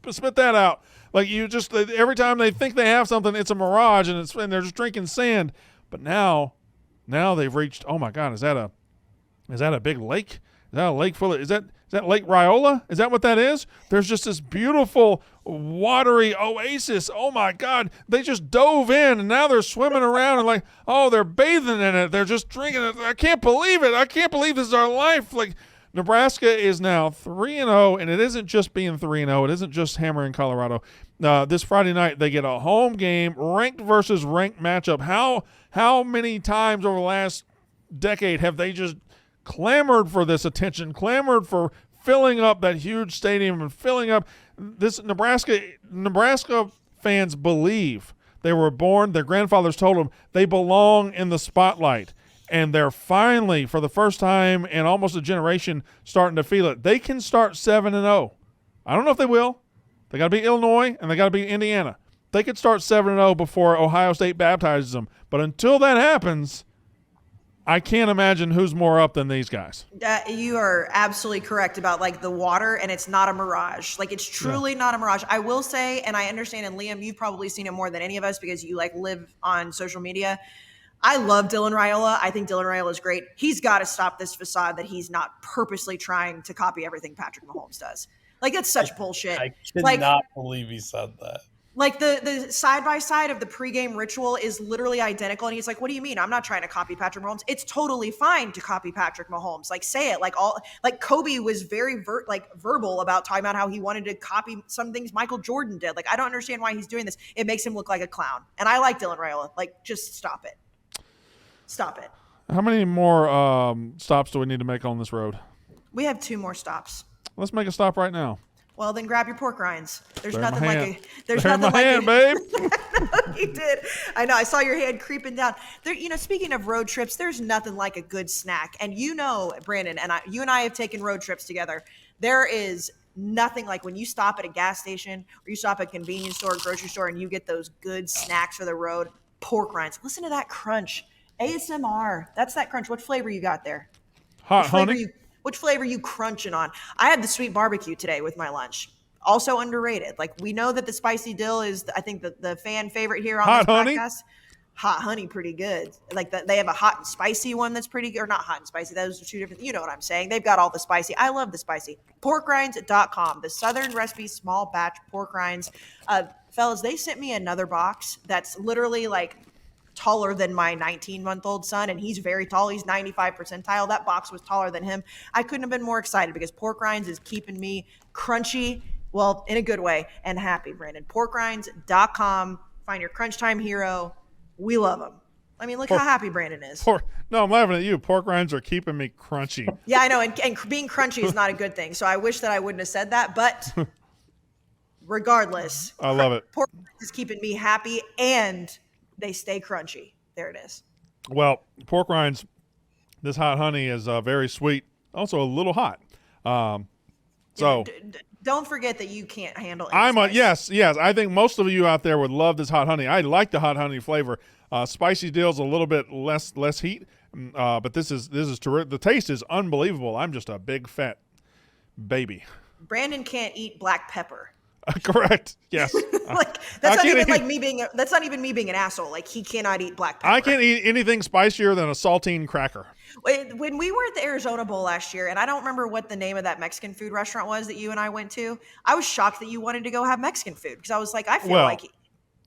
Spit that out. Like every time they think they have something, it's a mirage, and they're just drinking sand. But now they've reached. Oh my God, is that a big lake? Is that a lake full of? Is that Lake Riola? Is that what that is? There's just this beautiful watery oasis. Oh my God. They just dove in and now they're swimming around and they're bathing in it. They're just drinking it. I can't believe it. I can't believe this is our life. Like Nebraska is now 3-0, and it isn't just being 3-0. It isn't just hammering Colorado. This Friday night they get a home game, ranked versus ranked matchup. How many times over the last decade have they just clamored for this attention, clamored for filling up that huge stadium and filling up this Nebraska fans believe they were born, their grandfathers told them they belong in the spotlight, and they're finally, for the first time in almost a generation, starting to feel it. They can start 7-0. I don't know if they will. They got to beat Illinois and they got to beat Indiana. They could start 7-0 before Ohio State baptizes them, but until that happens, I can't imagine who's more up than these guys. You are absolutely correct about like the water, and it's not a mirage. Like it's truly not a mirage. I will say, and I understand, and Liam, you've probably seen it more than any of us because you like live on social media. I love Dylan Raiola. I think Dylan Raiola is great. He's got to stop this facade that he's not purposely trying to copy everything Patrick Mahomes does. Like that's such bullshit. I Like cannot believe he said that. Like the side by side of the pregame ritual is literally identical, and he's like, "What do you mean? I'm not trying to copy Patrick Mahomes. It's totally fine to copy Patrick Mahomes. Like, say it. Like Kobe was very verbal about talking about how he wanted to copy some things Michael Jordan did. Like, I don't understand why he's doing this. It makes him look like a clown. And I like Dylan Raiola. Like, just stop it. Stop it. How many more stops do we need to make on this road? We have 2 more stops. Let's make a stop right now. Well, then grab your pork rinds. There's They're nothing my like hand. a. There's They're nothing my like hand, a, babe. You did. I know. I saw your hand creeping down. There, speaking of road trips, there's nothing like a good snack. And Brandon, and you and I have taken road trips together. There is nothing like when you stop at a gas station or you stop at a convenience store, grocery store, and you get those good snacks for the road. Pork rinds. Listen to that crunch. ASMR. That's that crunch. What flavor you got there? Hot honey. Which flavor you crunching on? I had the sweet barbecue today with my lunch. Also underrated. Like, we know that the spicy dill is, I think, the fan favorite here on Hot this honey? podcast. Hot honey, pretty good. Like, they have a hot and spicy one that's pretty good. Or not hot and spicy. Those are 2 different. You know what I'm saying. They've got all the spicy. I love the spicy. Porkrinds.com. The Southern Recipe Small Batch Pork Rinds. Fellas, they sent me another box that's literally like taller than my 19-month-old son, and he's very tall. He's 95 percentile. That box was taller than him. I couldn't have been more excited because Pork Rinds is keeping me crunchy, well, in a good way, and happy, Brandon. Porkrinds.com. Find your crunch time hero. We love him. I mean, look how happy Brandon is. No, I'm laughing at you. Pork rinds are keeping me crunchy. Yeah, I know, and being crunchy is not a good thing, so I wish that I wouldn't have said that, but regardless. I love it. Pork Rinds is keeping me happy, and they stay crunchy. There it is. Well, pork rinds, this hot honey is very sweet, also a little hot. So don't forget that you can't handle it. Yes. I think most of you out there would love this hot honey. I like the hot honey flavor. Spicy dill's a little bit less heat, but this is terrific. The taste is unbelievable. I'm just a big fat baby. Brandon can't eat black pepper. Correct. Yes. Like that's not even me being an asshole. Like, he cannot eat black pepper. I can't eat anything spicier than a saltine cracker. When we were at the Arizona Bowl last year, and I don't remember what the name of that Mexican food restaurant was that you and I went to, I was shocked that you wanted to go have Mexican food because I was like, I feel like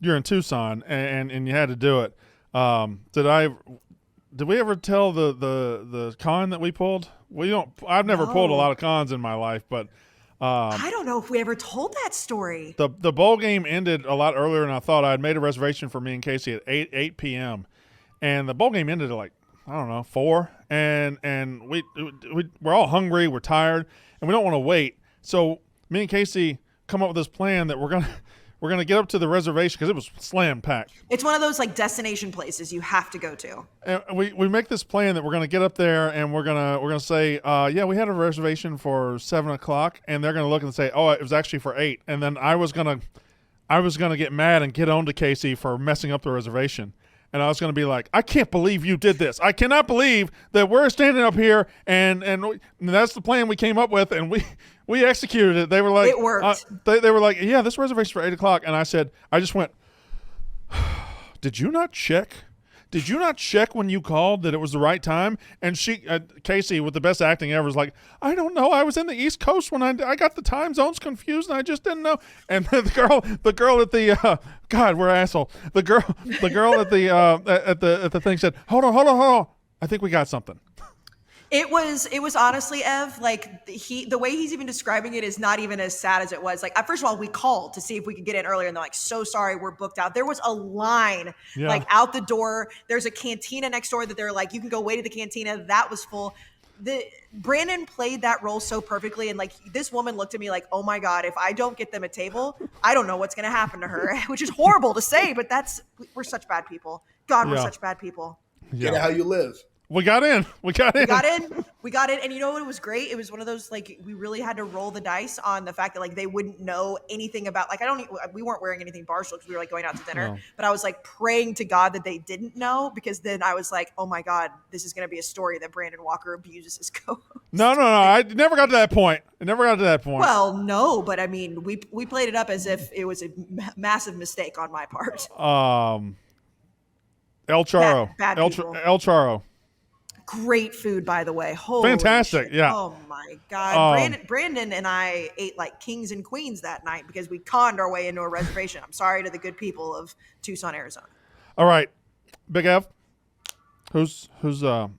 you're in Tucson and you had to do it. Did we ever tell the con that we pulled? I've never pulled a lot of cons in my life, but I don't know if we ever told that story. The bowl game ended a lot earlier than I thought. I had made a reservation for me and Kayce at 8 p.m. and the bowl game ended at 4, and we're all hungry, we're tired, and we don't want to wait. So me and Kayce come up with this plan that we're gonna get up to the reservation because it was slam packed. It's one of those like destination places you have to go to. And we make this plan that we're gonna get up there and we're gonna say, yeah, we had a reservation for 7:00, and they're gonna look and say, oh, it was actually for 8. And then I was gonna get mad and get on to Kayce for messing up the reservation. And I was going to be like, I can't believe you did this. I cannot believe that we're standing up here and that's the plan we came up with, and we executed it. They were like, it worked. They were like, yeah, this reservation's for 8:00. And I just went, did you not check? Did you not check when you called that it was the right time? And Kayce, with the best acting ever, is like, I don't know. I was in the East Coast when I got the time zones confused, and I just didn't know. And the girl at the God, we're asshole. The girl at the thing said, hold on. I think we got something. It was honestly, Ev, like the way he's even describing it is not even as sad as it was. Like, first of all, we called to see if we could get in earlier, and they're like, so sorry, we're booked out. There was a line like out the door. There's a cantina next door that they're like, you can go wait at the cantina. That was full. Brandon played that role so perfectly, and like this woman looked at me like, oh my God, if I don't get them a table, I don't know what's gonna happen to her, which is horrible to say, but we're such bad people. God, we're such bad people. Get it how you live. We got in. We got in. And you know what? It was great. It was one of those, like, we really had to roll the dice on the fact that, like, they wouldn't know anything about, like, we weren't wearing anything Barstool because we were, like, going out to dinner. No. But I was, like, praying to God that they didn't know, because then I was like, oh, my God, this is going to be a story that Brandon Walker abuses his co-host. No. I never got to that point. Well, no, but, I mean, we played it up as if it was a massive mistake on my part. El Charo. Bad El Charo. great food, by the way. Holy Fantastic, shit. yeah. Oh my God. Brandon and I ate like kings and queens that night because we conned our way into a reservation. I'm sorry to the good people of Tucson, Arizona. All right, Big Ev, who's and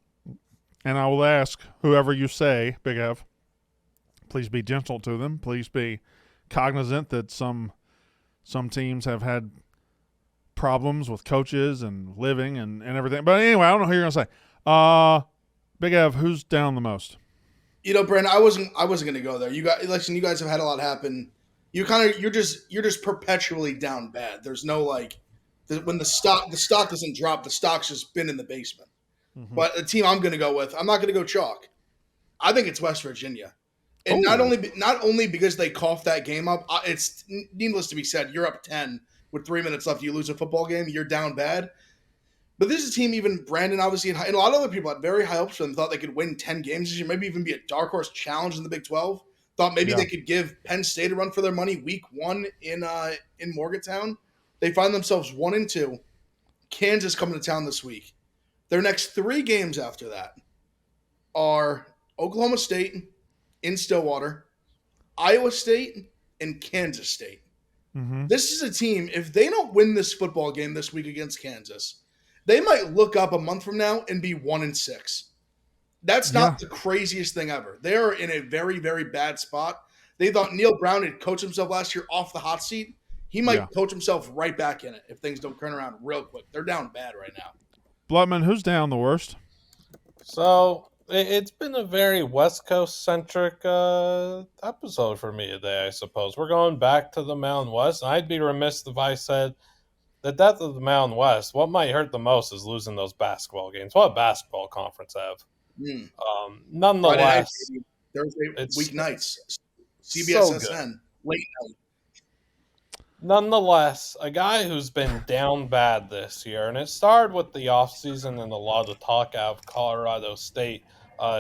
I will ask whoever you say, Big Ev, please be gentle to them. Please be cognizant that some teams have had problems with coaches and living and everything. But anyway, I don't know who you're going to say. Big Ev, who's down the most? Brandon, I wasn't going to go there. You guys have had a lot happen. You're just perpetually down bad. There's no when the stock doesn't drop, the stock's just been in the basement. Mm-hmm. But the team I'm going to go with, I'm not going to go chalk. I think it's West Virginia. And not only because they coughed that game up, it's needless to be said, you're up 10 with 3 minutes left. You lose a football game, you're down bad. But this is a team even Brandon, obviously, and a lot of other people had very high hopes for them, thought they could win 10 games this year, maybe even be a dark horse challenge in the Big 12. Thought maybe they could give Penn State a run for their money week 1 in Morgantown. They find themselves 1-2. Kansas coming to town this week. Their next 3 games after that are Oklahoma State in Stillwater, Iowa State, and Kansas State. Mm-hmm. This is a team, if they don't win this football game this week against Kansas, they might look up a month from now and be 1-6. That's not the craziest thing ever. They're in a very, very bad spot. They thought Neil Brown had coached himself last year off the hot seat. He might coach himself right back in it if things don't turn around real quick. They're down bad right now. Bloodman, who's down the worst? So it's been a very West Coast centric episode for me today, I suppose. We're going back to the Mountain West, and I'd be remiss if I said the death of the Mountain West. What might hurt the most is losing those basketball games. What basketball conference have? Nonetheless, Thursday it's weeknights, CBSSN, so late night. Nonetheless, a guy who's been down bad this year, and it started with the offseason and a lot of talk out of Colorado State.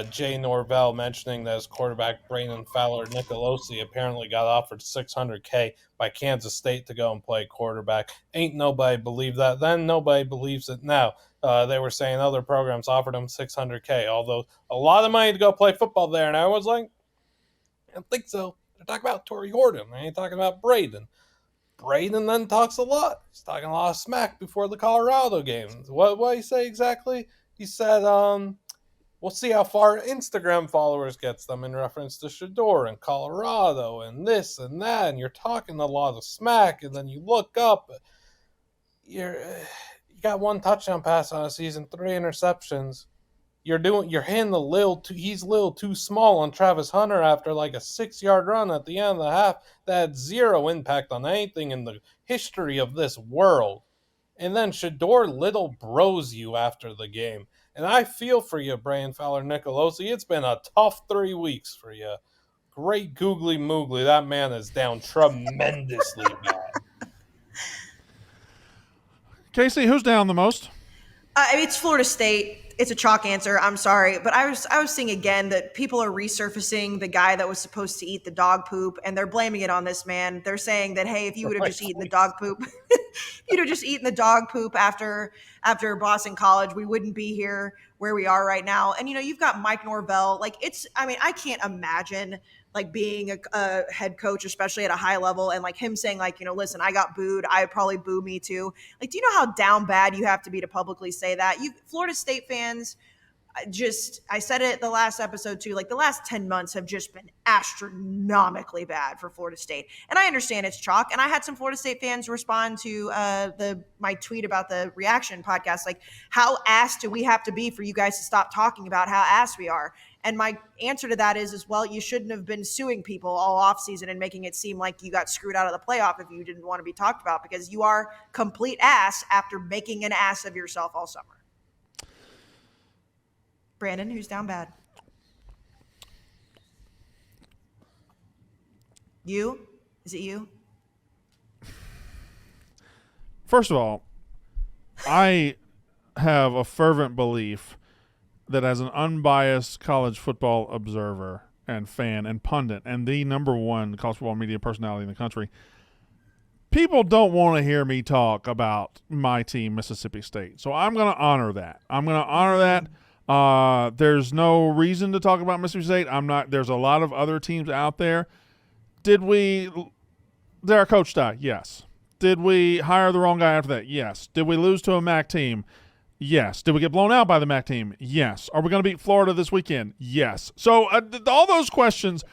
Jay Norvell mentioning that his quarterback, Brandon Fowler Nicolosi, apparently got offered $600K by Kansas State to go and play quarterback. Ain't nobody believed that then. Nobody believes it now. They were saying other programs offered him $600K, although a lot of money to go play football there. And I was like, I don't think so. They're talking about Torrey Horton. They ain't talking about Braden. Braden then talks a lot. He's talking a lot of smack before the Colorado game. What did he say exactly? He said, we'll see how far Instagram followers gets them in reference to Shador and Colorado and this and that. And you're talking a lot of smack, and then you look up. You got 1 touchdown pass on a season, 3 interceptions. You're hitting he's a little too small on Travis Hunter after like a 6-yard run at the end of the half that had 0 impact on anything in the history of this world. And then Shador little bros you after the game. And I feel for you, Brandon Fowler Nicolosi. It's been a tough 3 weeks for you. Great googly moogly. That man is down tremendously bad. Kayce, who's down the most? It's Florida State. It's a chalk answer. I'm sorry, but I was seeing again that people are resurfacing the guy that was supposed to eat the dog poop, and they're blaming it on this man. They're saying that, hey, if you would have just eaten the dog poop, you'd have just eaten the dog poop after Boston College, we wouldn't be here where we are right now. And you've got Mike Norvell. I can't imagine being a head coach, especially at a high level, and him saying listen, I got booed. I'd probably boo me too. Do you know how down bad you have to be to publicly say that? Florida State fans, I said it the last episode too, the last 10 months have just been astronomically bad for Florida State. And I understand it's chalk. And I had some Florida State fans respond to my tweet about the reaction podcast, how ass do we have to be for you guys to stop talking about how ass we are? And my answer to that is well, you shouldn't have been suing people all offseason and making it seem like you got screwed out of the playoff if you didn't want to be talked about, because you are complete ass after making an ass of yourself all summer. Brandon, who's down bad? You? Is it you? First of all, I have a fervent belief that as an unbiased college football observer and fan and pundit and the number 1 college football media personality in the country, people don't want to hear me talk about my team, Mississippi State. So I'm going to honor that. There's no reason to talk about Mississippi State. There's a lot of other teams out there. Did our coach die? Yes. Did we hire the wrong guy after that? Yes. Did we lose to a MAC team? Yes. Did we get blown out by the MAC team? Yes. Are we going to beat Florida this weekend? Yes. So all those questions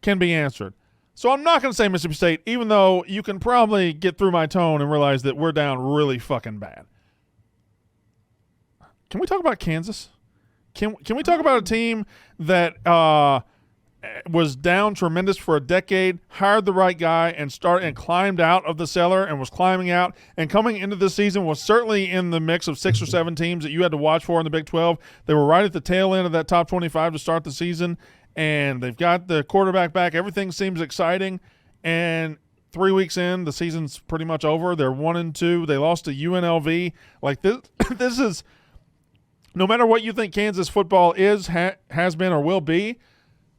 can be answered. So I'm not going to say Mississippi State, even though you can probably get through my tone and realize that we're down really fucking bad. Can we talk about Kansas? Can we talk about a team that was down tremendous for a decade, hired the right guy, and climbed out of the cellar and was climbing out, and coming into this season was certainly in the mix of 6 or 7 teams that you had to watch for in the Big 12. They were right at the tail end of that top 25 to start the season, and they've got the quarterback back. Everything seems exciting, and 3 weeks in, the season's pretty much over. They're 1-2. They lost to UNLV. Like this, this is no matter what you think Kansas football is, has been, or will be.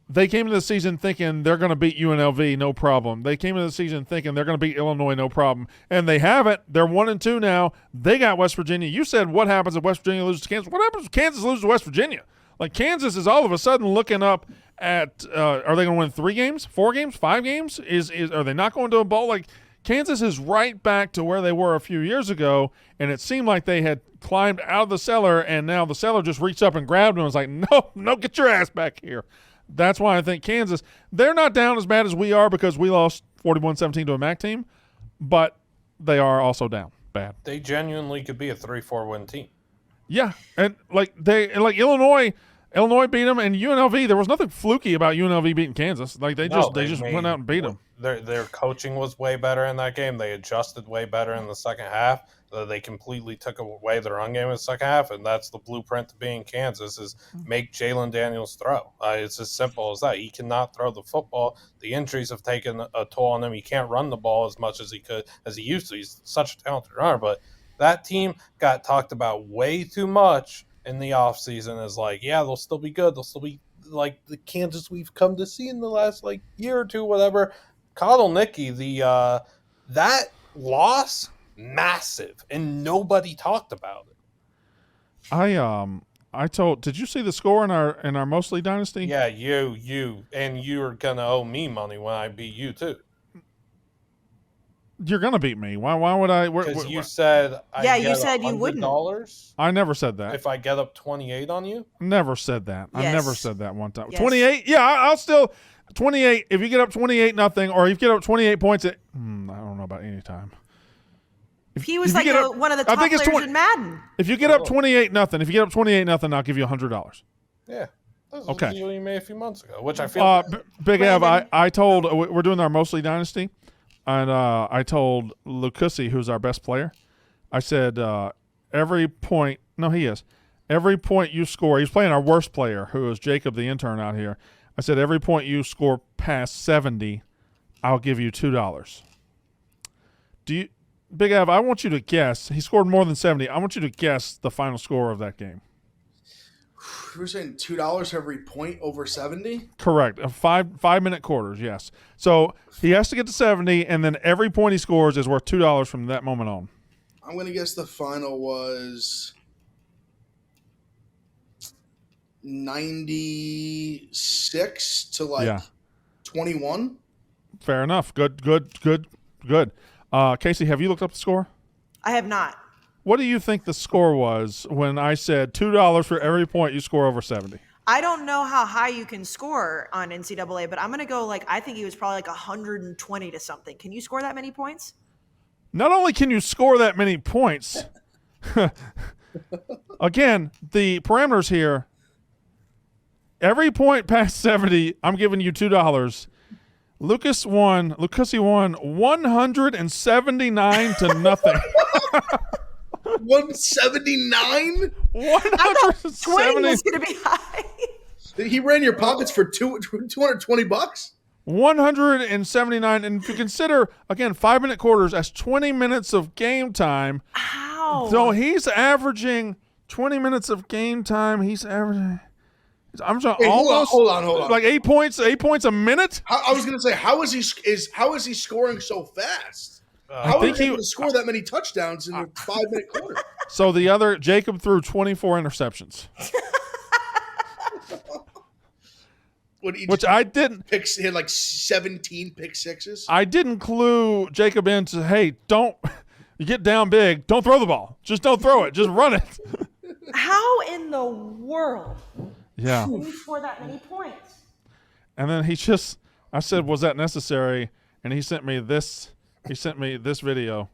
They came into the season thinking they're going to beat UNLV, no problem. They came into the season thinking they're going to beat Illinois, no problem. And they haven't. They're 1-2 now. They got West Virginia. You said what happens if West Virginia loses to Kansas? What happens if Kansas loses to West Virginia? Like, Kansas is all of a sudden looking up at are they going to win 3 games, 4 games, 5 games? Are they not going to a bowl? Like, Kansas is right back to where they were a few years ago, and it seemed like they had climbed out of the cellar, and now the cellar just reached up and grabbed them and was like, no, get your ass back here. That's why I think Kansas, they're not down as bad as we are because we lost 41-17 to a MAC team, but they are also down bad. They genuinely could be a 3-4 win team. Yeah, and Illinois beat them, and UNLV, there was nothing fluky about UNLV beating Kansas. Like they just went out and beat them. Their coaching was way better in that game. They adjusted way better in the second half. They completely took away their run game in the second half, and that's the blueprint to being Kansas is make Jalen Daniels throw. It's as simple as that. He cannot throw the football. The injuries have taken a toll on him. He can't run the ball as much as he used to. He's such a talented runner, but that team got talked about way too much in the offseason as like, yeah, they'll still be good. They'll still be like the Kansas we've come to see in the last year or two, whatever. Coddle Nicky, that loss, massive, and nobody talked about it. Did you see the score in our Mosley dynasty? Yeah, you're gonna owe me money when I beat you too. You're gonna beat me. Why would I? Because you said you said you wouldn't. I never said that. If I get up 28 on you, never said that. Yes. I never said that one time. Yes. 28. Yeah, I'll still 28. If you get up 28-0, or if you get up 28 points, I don't know about any time. He was one of the top players in Madden. If you get up 28-0, I'll give you $100. Yeah. That's okay. the deal you made a few months ago, which I feel. Big Av, I told we're doing our Mosley dynasty. And I told Lookahead, who's our best player, I said, every point you score, he's playing our worst player, who is Jacob, the intern out here. I said, every point you score past 70, I'll give you $2. Big Av, I want you to guess. He scored more than 70. I want you to guess the final score of that game. We're saying $2 every point over 70? Correct. 5-minute quarters, yes. So he has to get to 70, and then every point he scores is worth $2 from that moment on. I'm going to guess the final was 96 to 21. Fair enough. Good. Kayce, have you looked up the score? I have not. What do you think the score was when I said $2 for every point you score over 70? I don't know how high you can score on NCAA, but I'm going to go I think he was probably 120 to something. Can you score that many points? Not only can you score that many points, again, the parameters here, every point past 70, I'm giving you $2. Lookahead won 179 to nothing. 179? 170 was going to be high. He ran your pockets for $220. 179, and if you consider again 5-minute quarters, that's 20 minutes of game time. Ow. So he's averaging 20 minutes of game time. He's averaging. I'm sorry, almost hold on. Like 8 points a minute. I was going to say, how is he scoring so fast? How are they able to score that many touchdowns in a 5-minute quarter? So Jacob threw 24 interceptions. Which I didn't. He had like 17 pick sixes. I didn't clue Jacob into, hey, don't you get down big. Don't throw the ball. Just don't throw it. Just run it. How in the world can you score that many points? And then I said, was that necessary? And he sent me this video.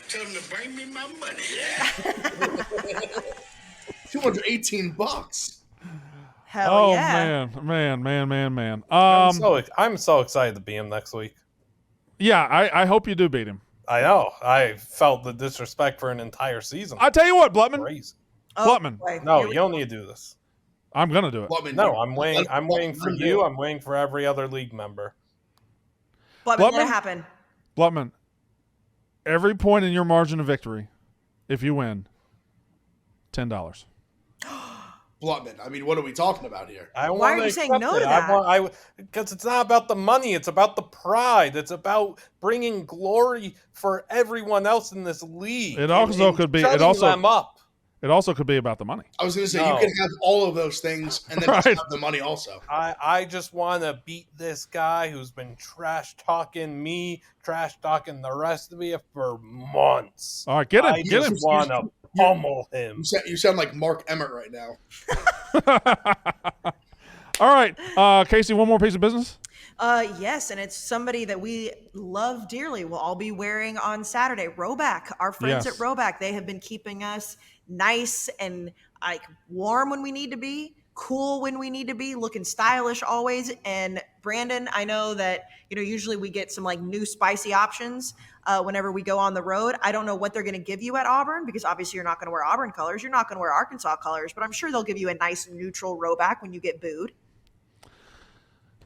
Tell them to bring me my money. $218. Hell yeah. Man. I'm so excited to beat him next week. Yeah, I hope you do beat him. I know. I felt the disrespect for an entire season. I tell you what, Blutman. Crazy. Blutman. No, you don't need to do this. I'm gonna do it. Blutman, No, I'm waiting for you. I'm waiting for every other league member. Blutman, let it happen. Blutman, every point in your margin of victory, if you win, $10. Blutman, I mean, what are we talking about here? Why are you saying no to that? Because it's not about the money. It's about the pride. It's about bringing glory for everyone else in this league. It also could be. It also could be about the money. I was going to say, you can have all of those things and then just have the money also. I just want to beat this guy who's been trash talking me, trash talking the rest of you for months. All right, get him. I just want to pummel him. You sound like Mark Emmert right now. All right, Kayce, one more piece of business? Yes, and it's somebody that we love dearly. We'll all be wearing on Saturday. Roback, our friends at Roback, they have been keeping us nice and like warm when we need to be, cool when we need to be, looking stylish always. And Brandon, I know that, usually we get some like new spicy options whenever we go on the road. I don't know what they're going to give you at Auburn, because obviously you're not going to wear Auburn colors. You're not going to wear Arkansas colors, but I'm sure they'll give you a nice neutral Roback when you get booed.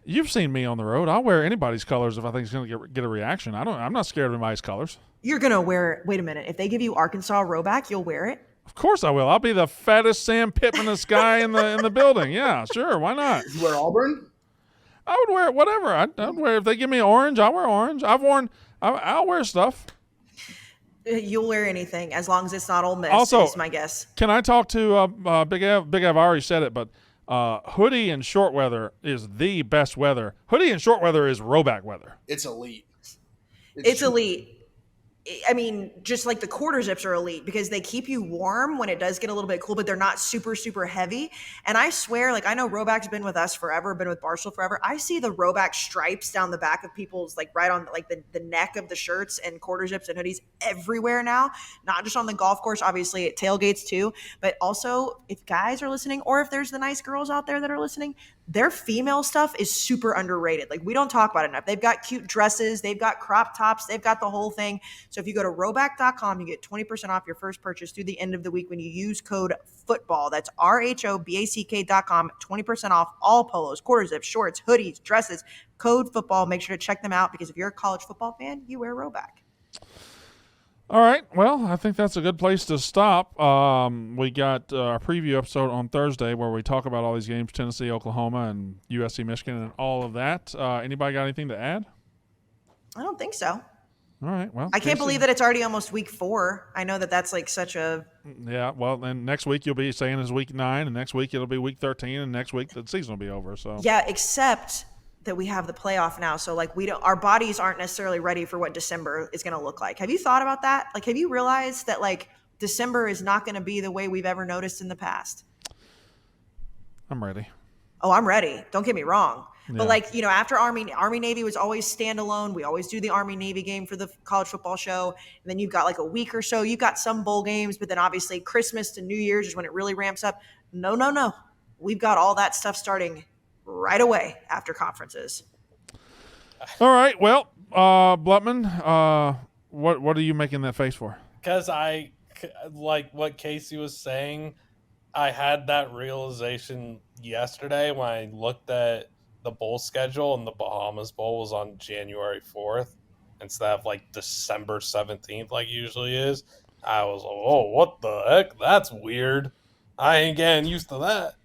You've seen me on the road. I'll wear anybody's colors if I think it's going to get a reaction. I'm not scared of anybody's colors. You're going to wear, wait a minute. If they give you Arkansas Roback, you'll wear it? Of course I will. I'll be the fattest Sam Pittmanest guy in the building. Yeah, sure. Why not? You wear Auburn? I would wear whatever. I'd wear, if they give me orange, I'll wear orange. I'll wear stuff. You'll wear anything as long as it's not Ole Miss, also, is my guess. Can I talk to Big Ev? Big Ev, I already said it, but hoodie and short weather is the best weather. Hoodie and short weather is Roback weather. It's elite. It's elite. I mean, just like the quarter zips are elite because they keep you warm when it does get a little bit cool, but they're not super, super heavy. And I swear, like, I know Roback's been with us forever, been with Barstool forever. I see the Roback stripes down the back of people's, like, right on, like, the neck of the shirts and quarter zips and hoodies everywhere now. Not just on the golf course, obviously at tailgates too, but also if guys are listening, or if there's the nice girls out there that are listening, their female stuff is super underrated. Like, we don't talk about it enough. They've got cute dresses. They've got crop tops. They've got the whole thing. So if you go to roback.com, you get 20% off your first purchase through the end of the week when you use code FOOTBALL. That's RHOBACK.com. 20% off all polos, quarter zips, shorts, hoodies, dresses. Code FOOTBALL. Make sure to check them out because if you're a college football fan, you wear Roback. All right. Well, I think that's a good place to stop. We got our preview episode on Thursday where we talk about all these games, Tennessee, Oklahoma, and USC, Michigan, and all of that. Anybody got anything to add? I don't think so. All right. Well, I can't believe that it's already almost week 4. I know that that's like such a... Yeah. Well, then next week you'll be saying it's week 9, and next week it'll be week 13, and next week the season will be over. So yeah, except that we have the playoff now. So like our bodies aren't necessarily ready for what December is going to look like. Have you thought about that? Like, have you realized that like December is not going to be the way we've ever noticed in the past? I'm ready. Oh, I'm ready. Don't get me wrong. Yeah. But like, after Army Navy was always standalone. We always do the Army Navy game for the college football show. And then you've got like a week or so, you've got some bowl games, but then obviously Christmas to New Year's is when it really ramps up. No. We've got all that stuff starting right away after conferences. All right. Well, Blutman, what are you making that face for? Because I, like what Kayce was saying, I had that realization yesterday when I looked at the bowl schedule and the Bahamas Bowl was on January 4th instead of like December 17th like it usually is. I was like, oh, what the heck? That's weird. I ain't getting used to that.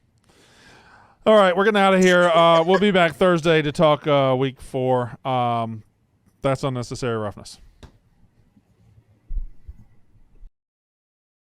All right, we're getting out of here. We'll be back Thursday to talk week 4. That's unnecessary roughness.